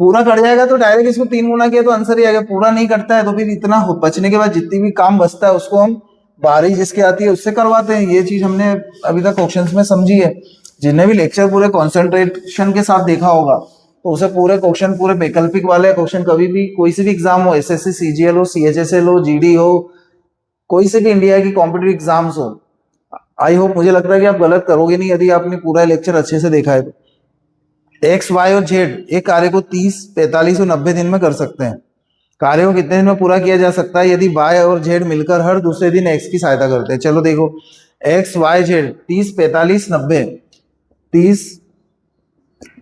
पूरा कर जाएगा तो डायरेक्ट इसको 3 गुना किया तो आंसर ही आ गया, पूरा नहीं करता है तो फिर इतना बचने के बाद जितनी भी काम बचता है उसको हम बारी जिसकी आती है उससे करवाते हैं। ये चीज हमने अभी तक क्वेश्चंस में समझी है। जिन्हें भी लेक्चर पूरे कॉन्सेंट्रेशन के साथ देखा होगा तो उसे पूरे क्वेश्चन, पूरे वैकल्पिक वाले क्वेश्चन, कभी भी कोई सी भी एग्जाम हो, एसएससी सीजीएल हो, सीएचएसएल हो, जीडी हो, कोई से भी इंडिया की कॉम्पिटिटिव एग्जाम्स हो, आई होप, मुझे लगता है कि आप गलत करोगे नहीं यदि आपने पूरा लेक्चर अच्छे से देखा है तो। एक्स, वाई और जेड एक कार्य को 30, 45 और 90 दिन में कर सकते हैं। कार्य को कितने दिन में पूरा किया जा सकता है यदि वाई और जेड मिलकर हर दूसरे दिन एक्स की सहायता करते हैं। चलो देखो, एक्स, वाई, जेड 30, 45, 90, 30,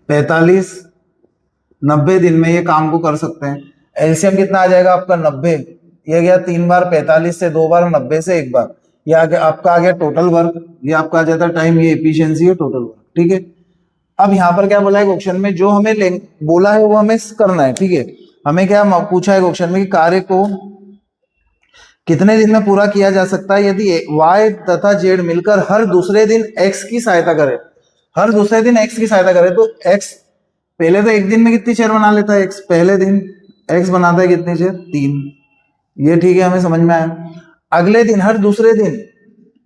45, 90 दिन में ये काम को कर सकते हैं। एलसीएम कितना आ जाएगा आपका, 90। ये गया 3 बार 45 से 2 बार, 90 से 1 बार, ये आपका आ गया टोटल वर्क, ये आपका आ जाता है टाइम, ये एफिशिएंसी है टोटल वर्क। ठीक है, अब यहाँ पर क्या बोला है क्वेश्चन में, जो हमें बोला है वो हमें करना है। ठीक है, हमें क्या पूछा है क्वेश्चन में कि कार्य को कितने दिन में पूरा किया जा सकता है यदि वाई तथा जेड मिलकर हर दूसरे दिन एक्स की सहायता करे। हर दूसरे दिन एक्स की सहायता करे तो एक्स पहले तो एक दिन में कितनी चेयर बना लेता है, एक्स पहले दिन एक्स बनाता है कितनी चेयर, 3। ये ठीक है, हमें समझ में आया। अगले दिन, हर दूसरे दिन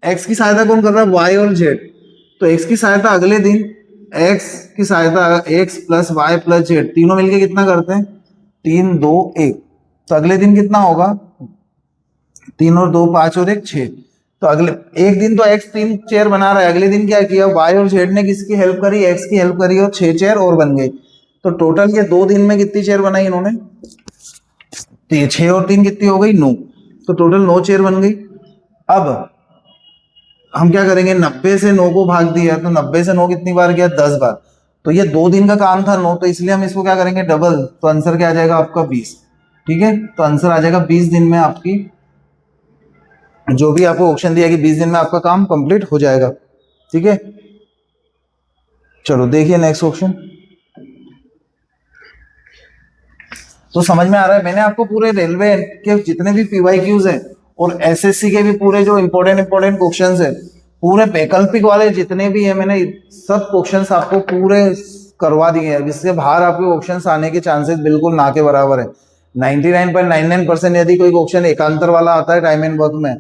एक्स की सहायता कौन कर रहा है, वाई और जेड, तो एक्स की सहायता अगले दिन, एक्स की सहायता X plus Y plus Z, तीनों मिलके कितना करते हैं, 3, 2, 1। तो अगले दिन कितना होगा, 3 और 2 5 और 1 6। तो अगले एक दिन तो एक्स 3 चेयर बना रहा है, अगले दिन क्या किया, वाई और जेड ने किसकी हेल्प करी, एक्स की हेल्प करी, और 6 चेयर और बन गई। तो टोटल ये 2 दिन में कितनी चेयर बनाई इन्होंने, तो ये 6 और 3 कितनी हो गई, 9। तो टोटल 9 चेयर बन गई। अब हम क्या करेंगे, 90 से 9 को भाग दिया, तो 90 से 9 कितनी बार गया, 10 बार। तो ये 2 दिन का काम था 9, तो इसलिए हम इसको क्या करेंगे, डबल, तो आंसर क्या आ जाएगा आपका 20। ठीक है, तो आंसर आ जाएगा 20 दिन में आपकी, जो भी आपको ऑप्शन दिया कि 20 दिन में आपका काम कंप्लीट हो जाएगा। ठीक है, चलो देखिए नेक्स्ट ऑप्शन। तो समझ में आ रहा है, मैंने आपको पूरे रेलवे के जितने भी पीवाईक्यूज हैं और एसएससी के भी पूरे जो इंपॉर्टेंट इंपॉर्टेंट क्वेश्चंस है, पूरे वैकल्पिक वाले जितने भी है, मैंने सब क्वेश्चंस आपको पूरे करवा दिए हैं, जिससे बाहर आपके क्वेश्चंस आने के चांसेस बिल्कुल ना के बराबर है। 99.99% यदि कोई क्वेश्चन एकांतर वाला आता है टाइम एंड वर्क में,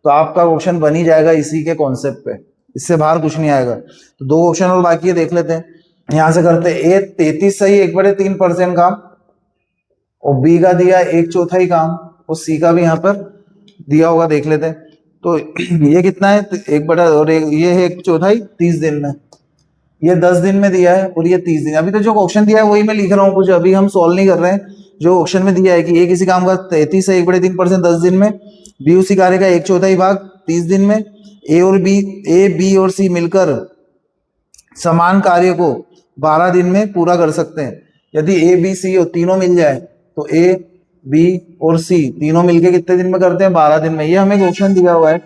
तो आपका क्वेश्चन बन ही जाएगा इसी के कॉन्सेप्ट पे, इससे बाहर कुछ नहीं आएगा। तो 2 क्वेश्चन और बाकी है, देख लेते हैं। यहां से करते हैं। ए 33 सही 1/3% काम, और बी का दिया 1/4 काम, और सी का भी यहाँ पर दिया होगा, देख लेते हैं। तो ये कितना है, 1 और ये है 1/4 30 दिन में, ये 10 दिन में दिया है, और ये 30 दिन। अभी तो जो क्वेश्चन दिया है वही मैं लिख रहा हूँ, कुछ अभी हम सॉल्व नहीं कर रहे हैं। जो क्वेश्चन में दिया है कि ए किसी काम का 33 है 1/3% 10 दिन में, बी उसी कार्य का 1/4 भाग 30 दिन में, ए बी और सी मिलकर समान कार्य को 12 दिन में पूरा कर सकते हैं। यदि ए बी सी और तीनों मिल जाए तो ए बी और सी तीनों मिलके कितने दिन में करते हैं, 12 दिन में। ये हमें क्वेश्चन दिया हुआ है,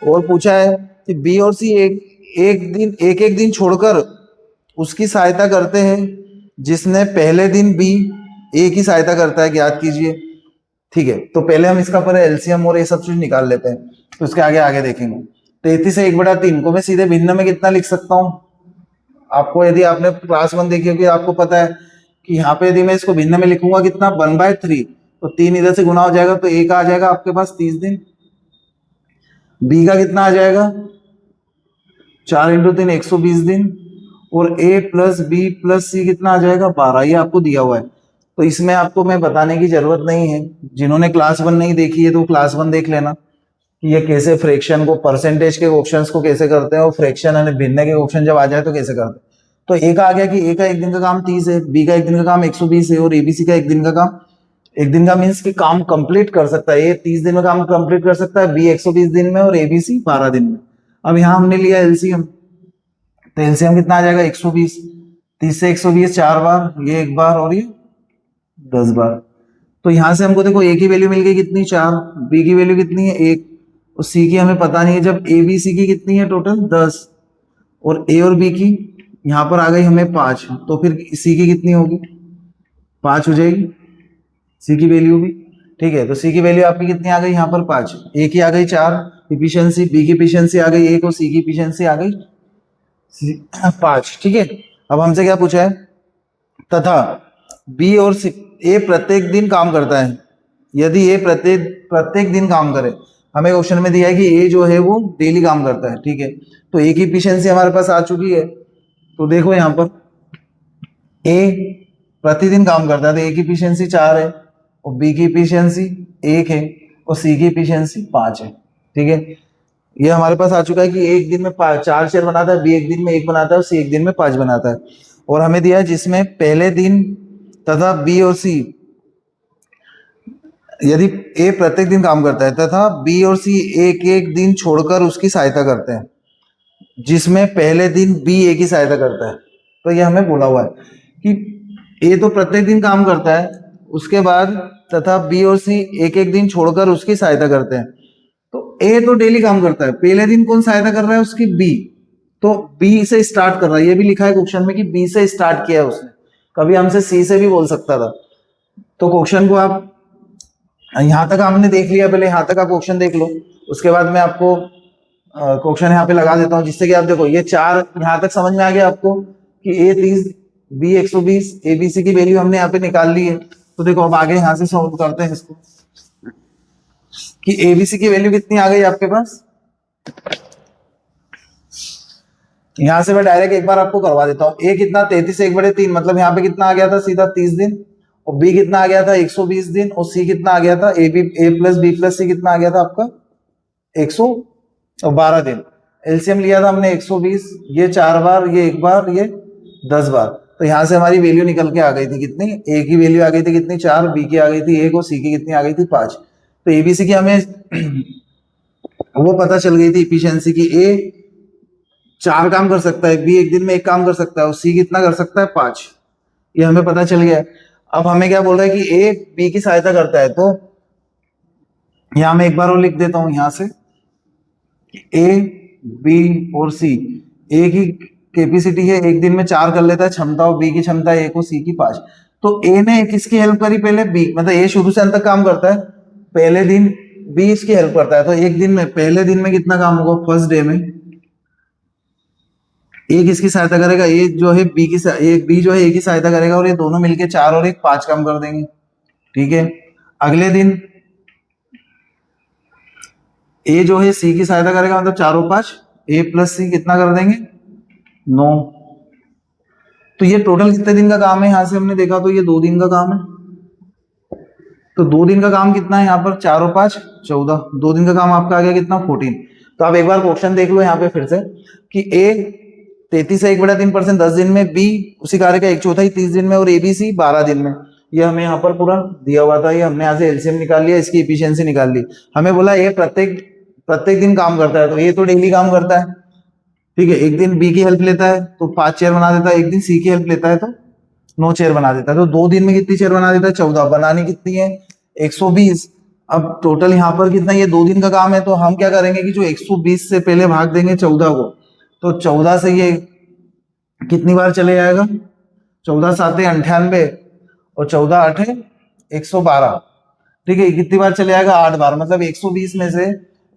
और पूछा है कि बी और सी एक एक दिन छोड़कर उसकी सहायता करते हैं जिसने पहले दिन बी ए की सहायता करता है, ज्ञात कीजिए। ठीक है, तो पहले हम इसका पर एलसीएम और ये सब चीज निकाल लेते हैं, तो इसके आगे आगे देखेंगे। 33 से 1/3 को मैं सीधे भिन्न में कितना लिख सकता हूँ, आपको यदि आपने क्लास 1 देखी होगी आपको पता है कि यहाँ पे यदि मैं इसको भिन्न में लिखूंगा कितना 1/3, तो 3 इधर से गुना हो जाएगा, तो ए का आ जाएगा आपके पास 30 दिन, बी का कितना आ जाएगा 4 × 3 120 दिन, और ए प्लस बी प्लस सी कितना आ जाएगा 12। ये आपको दिया हुआ है, तो इसमें आपको मैं बताने की जरूरत नहीं है। जिन्होंने क्लास 1 नहीं देखी है तो क्लास 1 देख लेना कि ये कैसे फ्रैक्शन को, परसेंटेज के क्वेश्चंस को कैसे करते हैं, और फ्रैक्शन यानी भिन्न के क्वेश्चन जब आ जाए तो कैसे करते हैं। तो ए का आ गया कि ए का 1 दिन का काम 30 है, बी का 1 दिन का काम 120 है, और एबीसी का 1 दिन का काम, 1 दिन का मीन्स कि काम कंप्लीट कर सकता है। ए 30 दिन में काम कंप्लीट कर सकता है, बी 120 दिन में, और एबीसी 12 दिन में। अब यहाँ हमने लिया एलसीएम, तो एलसीएम कितना आ जाएगा 120, 30 से 120 4 बार, ये 1 बार, और ये 10 बार। तो यहां से हमको देखो ए की वैल्यू मिल गई कितनी 4, बी की वैल्यू कितनी है 1, और सी की हमें पता नहीं है। जब ए बी सी की कितनी है टोटल 10, और ए और बी की यहाँ पर आ गई हमें 5, तो फिर सी की कितनी होगी 5 हो जाएगी सी की वैल्यू भी। ठीक है, तो सी की वैल्यू आपकी कितनी आ गई यहाँ पर 5, ए की आ गई 4 इफिशियंसी, बी की इफिशियंसी आ गई 1, और सी की इफिशियंसी आ गई 5। ठीक है, अब हमसे क्या पूछा है, तथा बी और सी, ए प्रत्येक दिन काम करता है। यदि ए प्रत्येक दिन काम करे, हमें क्वेश्चन में दिया है कि ए जो है वो डेली काम करता है। ठीक है, तो ए की इफिशियंसी हमारे पास आ चुकी है, तो देखो यहाँ पर ए प्रतिदिन काम करता है, तो ए की इफिशियंसी 4 है, और बी की इफिशियंसी 1 है, और सी की इफिशियंसी 5 है। ठीक है, ये हमारे पास आ चुका है कि एक दिन में 4 शेयर बनाता है, बी एक दिन में 1 बनाता है, और सी एक दिन में 5 बनाता है। और हमें दिया है जिसमें पहले दिन तथा बी और सी, यदि ए प्रत्येक दिन काम करता है तथा बी और सी एक एक दिन छोड़कर उसकी सहायता करते हैं, जिसमें पहले दिन बी ए की सहायता करता है। तो ये हमें बोला हुआ है कि ए तो प्रत्येक दिन काम करता है, उसके बाद तथा बी और सी एक एक दिन छोड़कर उसकी सहायता करते हैं। तो ए तो डेली काम करता है, पहले दिन कौन सहायता कर रहा है उसकी, बी, तो बी से स्टार्ट कर रहा है। ये भी लिखा है क्वेश्चन में कि बी से स्टार्ट किया है उसने, कभी हमसे सी से भी बोल सकता था। तो क्वेश्चन को आप यहां तक हमने देख लिया, पहले यहां तक आप क्वेश्चन देख लो, उसके बाद मैं आपको क्वेश्चन यहाँ पे लगा देता हूँ, जिससे कि आप देखो ये 4 यहां तक समझ में आ गया आपको कि ए 30 बी 120 एबीसी की वैल्यू हमने यहाँ पे निकाल ली है। तो देखो अब आगे यहां से सॉल्व करते हैं इसको कि एबीसी की वैल्यू कितनी आ गई आपके पास। यहां से मैं डायरेक्ट एक बार आपको करवा देता हूँ। ए कितना 33 से 1/3, मतलब यहाँ पे कितना आ गया था सीधा 30 दिन, और बी कितना आ गया था 120 दिन, और सी कितना आ गया था ए प्लस बी प्लस सी कितना आ गया था आपका 112 दिन। एलसीएम लिया था हमने 120, ये 4 बार, ये 1 बार, ये 10 बार। तो यहां से हमारी वैल्यू निकल के आ गई थी कितनी, ए की वैल्यू आ गई थी कितनी 4, बी की आ गई थी 1, और सी की कितनी आ गई थी 5। तो एबीसी की हमें वो पता चल गई थी इफिशियंसी की, ए 4 काम कर सकता है, बी एक दिन में 1 काम कर सकता है, और सी कितना कर सकता है 5। ये हमें पता चल गया। अब हमें क्या बोल रहा है कि ए बी की सहायता करता है, तो यहां मैं एक बार और लिख देता हूं यहां से, ए बी और सी, ए की कैपेसिटी है एक दिन में 4 कर लेता है क्षमता, और बी की क्षमता है 1 और सी की 5। तो ए ने किसकी हेल्प करी पहले, बी, मतलब ए शुरू से अंत तक काम करता है, पहले दिन बी इसकी हेल्प करता है, तो एक दिन में, पहले दिन में कितना काम होगा, फर्स्ट डे में ए किसकी सहायता करेगा, ए जो है बी की, एक बी जो है ए की सहायता करेगा, और ये दोनों मिलके 4 और 1 5 काम कर देंगे। ठीक है, अगले दिन ए जो है सी की सहायता करेगा, मतलब 4 और 5 ए प्लस सी कितना कर देंगे, 9। तो ये टोटल कितने दिन का काम है, यहां से हमने देखा तो ये 2 दिन का काम है। तो 2 दिन का काम कितना है यहाँ पर, 4 और 5 14, 2 दिन का काम आपका आ गया कितना, 14। तो आप एक बार क्वेश्चन देख लो यहाँ पे फिर से कि ए 33 से 1/3% 10 दिन में, बी उसी कार्य का 1/4 30 दिन में, और ए बी सी 12 दिन में। ये हमें यहाँ पर पूरा दिया हुआ था, ये हमने यहाँ से एलसीएम निकाल लिया, इसकी एफिशिएंसी निकाल ली। हमें बोला ए प्रत्येक दिन काम करता है, तो ये तो डेली काम करता है। ठीक है, एक दिन बी की हेल्प लेता है तो 5 चेयर बना देता है, एक दिन सी की हेल्प लेता है तो 9 चेयर बना देता है। तो 2 दिन में कितनी चेयर बना देता है, 14। बनानी कितनी है, 120। अब टोटल यहाँ पर कितना, ये 2 दिन का काम है, तो हम क्या करेंगे कि जो 120 से पहले भाग देंगे 14 को, तो 14 से ये कितनी बार चले जाएगा, 14 7 98 और 14 8 112। ठीक है, कितनी बार चले जाएगा, 8 बार, मतलब 120 में से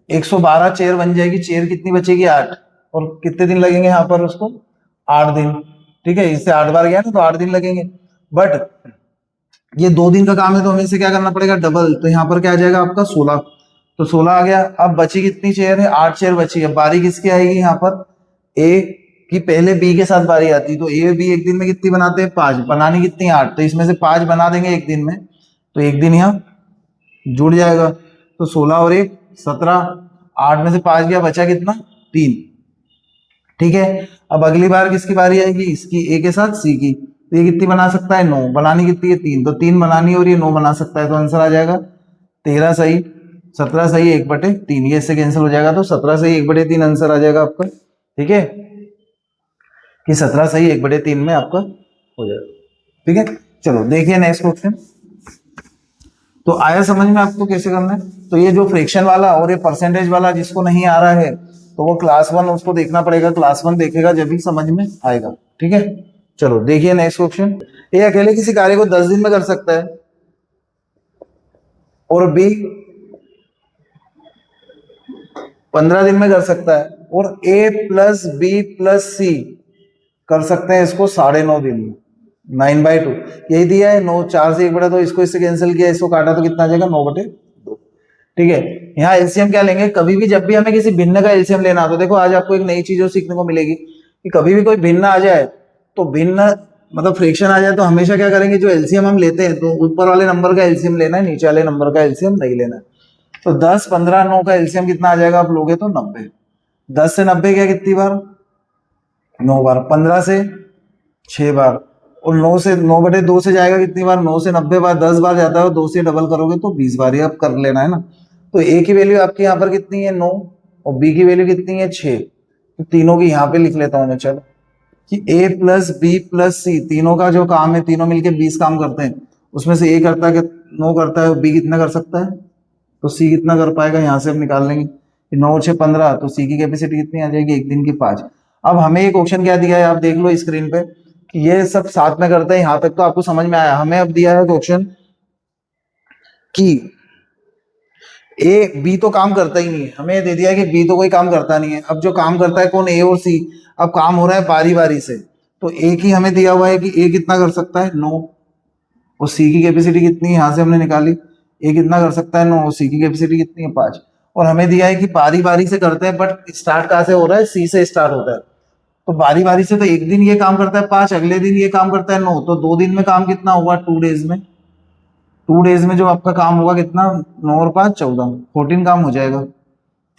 112 चेयर बन जाएगी। चेयर कितनी बचेगी, 8, और कितने दिन लगेंगे यहाँ पर उसको, 8 दिन। ठीक है, इससे 8 बार गया ना, तो 8 दिन लगेंगे। बट ये 2 दिन का काम है, तो हमें इसे क्या करना पड़ेगा, डबल। तो यहाँ पर क्या आ जाएगा आपका 16, तो 16 आ गया। अब बची कितनी चेयर है, 8 चेयर बची है। बारी किसकी आएगी यहाँ पर, ए की पहले बी के साथ बारी आती, तो ए बी एक दिन में कितनी बनाते हैं, 5। बनानी कितनी, 8, तो इसमें से 5 बना देंगे एक दिन में, तो एक दिन यहाँ जुड़ जाएगा। तो 16 और 1 17, 8 में से 5 गया, बचा कितना, 3। ठीक है, अब अगली बार किसकी बारी आएगी, इसकी, ए के साथ सी की, तो ये कितनी बना सकता है, 9। बनानी कितनी है, 3, तो 3 बनानी और ये 9 बना सकता है, तो आंसर आ जाएगा 13 सही, 17 सही 1/3, ये इससे कैंसिल हो जाएगा, तो 17 सही 1/3 आंसर आ जाएगा आपका। ठीक है, कि 17 सही 1/3 में आपका हो जाएगा। ठीक है, चलो देखिए नेक्स्ट क्वेश्चन। तो आया समझ में आपको कैसे करना है। तो ये जो फ्रैक्शन वाला और ये परसेंटेज वाला जिसको नहीं आ रहा है, तो वो क्लास 1 उसको देखना पड़ेगा, क्लास 1 देखेगा जब भी समझ में आएगा। ठीक है, चलो देखिए नेक्स्ट क्वेश्चन। ए अकेले किसी कार्य को 10 दिन में कर सकता है, और बी 15 दिन में कर सकता है, और ए प्लस बी प्लस सी कर सकते हैं इसको 9.5 दिन में, 9/2। यही दिया है, 9, 4 से 1/2, इसको इससे कैंसिल किया, इसको काटा तो कितना आ जाएगा, 9/2। ठीक है, यहाँ एलसीएम क्या लेंगे, कभी भी जब भी हमें किसी भिन्न का एलसीएम लेना, तो देखो आज आपको एक नई चीज सीखने को मिलेगी कि कभी भी कोई भिन्न आ जाए, तो भिन्न मतलब फ्रैक्शन आ जाए, तो हमेशा क्या करेंगे, जो एलसीएम हम लेते हैं, तो ऊपर वाले नंबर का एलसीएम लेना है, नीचे वाले नंबर का एलसीएम नहीं लेना है। तो 10 15 9 का एलसीएम कितना आ जाएगा, आप लोगे तो 90। 10 से 90 क्या, कितनी बार, 9 बार। 15 से 6 बार, और 9/2 से जाएगा कितनी बार, 9 से 90 बार। 10 बार जाता है, 2 से डबल करोगे तो 20 बार, ये आप कर लेना है ना। तो ए की वैल्यू आपकी यहाँ पर कितनी है, 9, और बी की वैल्यू कितनी है, 6। तो तीनों की यहाँ पे लिख लेता हूँ मैं, चलो, कि ए प्लस बी प्लस सी, तीनों का जो काम है, तीनों मिलके 20 काम करते हैं, उसमें से ए करता है 9 करता है, बी कितना कर सकता है, तो सी कितना कर पाएगा, यहाँ से हम निकाल लेंगे 9 6 15, तो सी की कैपेसिटी कितनी आ जाएगी, एक दिन की 5। अब हमें एक क्वेश्चन क्या दिया है, आप देख लो स्क्रीन पे कि ये सब साथ में करते हैं, यहां तक तो आपको समझ में आया। हमें अब दिया है क्वेश्चन कि ए बी तो काम करता ही नहीं है, हमें दे दिया है कि बी तो कोई काम करता नहीं है। अब जो काम करता है कौन, ए और सी। अब काम हो रहा है बारी बारी से, तो ए की हमें दिया हुआ है कि ए कितना कर सकता है, 9, और सी की कैपेसिटी कितनी है, यहां से हमने निकाली, ए कितना कर सकता है, 9, और सी की कैपेसिटी कितनी है, 5। और हमें दिया है कि बारी बारी से करते हैं, बट स्टार्ट कहां से हो रहा है, सी से स्टार्ट होता है। तो बारी बारी से, तो एक दिन ये काम करता है 5, अगले दिन ये काम करता है 9, तो 2 दिन में काम कितना हुआ, 2 डेज में। 2 डेज में जो आपका काम होगा कितना, 9 और 5 14, 14 काम हो जाएगा।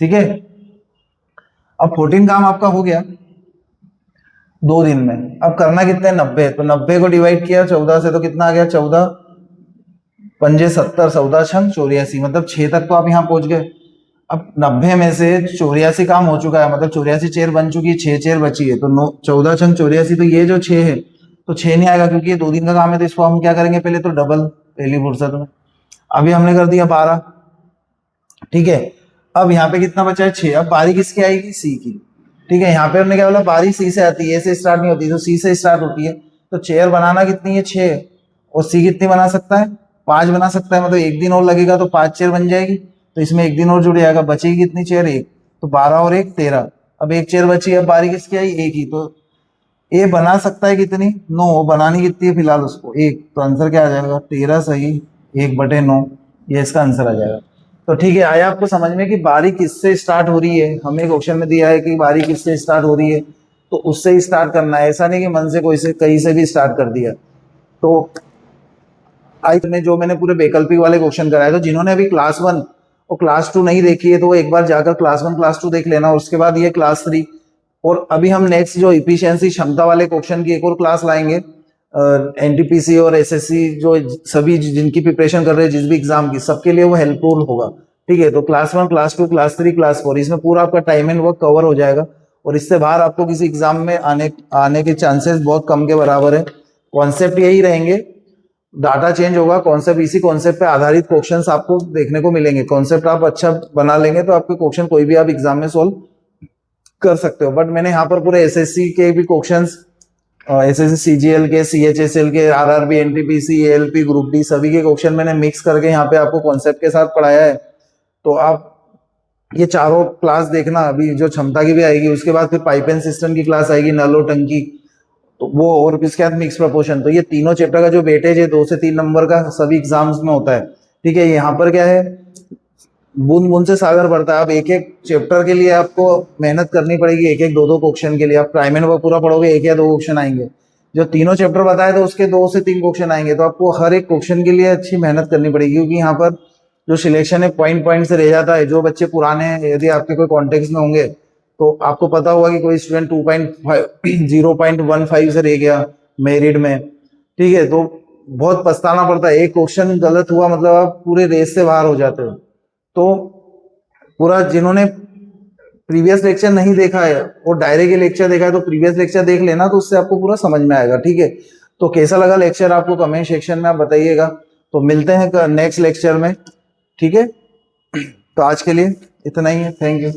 ठीक है, अब 14 काम आपका हो गया 2 दिन में। अब करना कितने, 90, तो 90 को डिवाइड किया 14 से, तो कितना आ गया, 14 पंजे 70, 14 छंग 84, मतलब 6 तक तो आप यहाँ पहुंच गए। अब 90 में से 84 काम हो चुका है, मतलब 84 चेयर बन चुकी है, 6 चेयर बची है, तो 14 छंग 84, तो ये जो 6 है, तो 6 नहीं आएगा, क्योंकि ये 2 दिन का काम है, तो इसको हम क्या करेंगे, पहले तो डबल पहली फुर्सत में। अभी हमने कर दिया 12। ठीक है, अब यहाँ पे कितना बचा है, 6। अब बारी किसकी आएगी, सी की। ठीक है, यहाँ पे हमने क्या बोला, बारी सी से आती है, ए से स्टार्ट नहीं होती, तो सी से स्टार्ट होती है। तो चेयर बनाना कितनी है, 6, और सी कितनी बना सकता है, 5 बना सकता है, मतलब एक दिन और लगेगा तो 5 चेयर बन जाएगी, तो इसमें एक दिन और जुड़ जाएगा, बचेगी कितनी चेयर, एक, तो 12 और 1 13। अब एक चेयर बची, अब बारी किसकी आई, एक ही, तो ए बना सकता है कितनी, 9, बनानी कितनी है फिलहाल उसको, एक, तो आंसर क्या आ जाएगा, 13 सही 1/9, ये इसका आंसर आ जाएगा। तो ठीक है, आया आपको समझ में कि बारी किससे स्टार्ट हो रही है, हमें क्वेश्चन में दिया है कि बारी किससे स्टार्ट हो रही है, तो उससे ही स्टार्ट करना है, ऐसा नहीं कि मन से कोई से कहीं से भी स्टार्ट कर दिया। तो आई में जो मैंने पूरे वैकल्पिक वाले क्वेश्चन कराए, तो जिन्होंने अभी क्लास 1 और क्लास 2 नहीं देखी है तो वो एक बार जाकर क्लास 1 क्लास 2 देख लेना, उसके बाद ये क्लास 3। और अभी हम नेक्स्ट जो इफिशियंसी क्षमता वाले क्वेश्चन की एक और क्लास लाएंगे, एनटीपीसी और एसएससी जो सभी जिनकी प्रिपरेशन कर रहे हैं जिस भी एग्जाम की, सबके लिए वो हेल्पफुल होगा। ठीक है, तो क्लास 1 क्लास 2 क्लास 3 क्लास 4 इसमें पूरा आपका टाइम एंड वर्क कवर हो जाएगा, और इससे बाहर आपको किसी एग्जाम में आने आने के चांसेस बहुत कम के बराबर है। कॉन्सेप्ट यही रहेंगे, डाटा चेंज होगा, कॉन्सेप्ट इसी कॉन्सेप्ट पे आधारित क्वेश्चंस आपको देखने को मिलेंगे। कॉन्सेप्ट आप अच्छा बना लेंगे तो आपके क्वेश्चन कोई भी आप एग्जाम में सोल्व कर सकते हो। बट मैंने यहाँ पर पूरे एसएससी के भी क्वेश्चंस, एसएससी सीजीएल के, सीएचएसएल के, RRB, NTPC, ALP, group D सभी के क्वेश्चन मैंने मिक्स करके यहाँ पे आपको कॉन्सेप्ट के साथ पढ़ाया है। तो आप ये चारों क्लास देखना, अभी जो क्षमता की भी आएगी, उसके बाद फिर पाइप एंड सिस्टम की क्लास आएगी, नल और टंकी, तो वो, और इसके बाद मिक्स प्रपोर्शन। तो ये तीनों चैप्टर का जो वेटेज है 2 से 3 नंबर का सभी एग्जाम्स में होता है। ठीक है, यहाँ पर क्या है, बूंद बूंद से सागर भरता है। अब एक एक चैप्टर के लिए आपको मेहनत करनी पड़ेगी, एक एक 2-2 क्वेश्चन के लिए। आप प्राइम एंड वर्क पूरा पढ़ोगे, 1 या 2 क्वेश्चन आएंगे। जो तीनों चैप्टर बताए तो उसके 2 से 3 क्वेश्चन आएंगे, तो आपको हर एक क्वेश्चन के लिए अच्छी मेहनत करनी पड़ेगी, क्योंकि यहाँ पर जो सिलेक्शन है पॉइंट पॉइंट से रह जाता है। जो बच्चे पुराने हैं, यदि आपके कोई कॉन्टेक्स्ट में होंगे तो आपको पता होगा कि कोई स्टूडेंट 0.15 से रह गया मेरिट में। ठीक है, तो बहुत पछताना पड़ता है, एक क्वेश्चन गलत हुआ मतलब आप पूरे रेस से बाहर हो जाते हो। तो पूरा, जिन्होंने प्रीवियस लेक्चर नहीं देखा है और डायरेक्ट लेक्चर देखा है, तो प्रीवियस लेक्चर देख लेना, तो उससे आपको पूरा समझ में आएगा। ठीक है, तो कैसा लगा लेक्चर आपको कमेंट सेक्शन में आप बताइएगा। तो मिलते हैं नेक्स्ट लेक्चर में। ठीक है, तो आज के लिए इतना ही है, थैंक यू।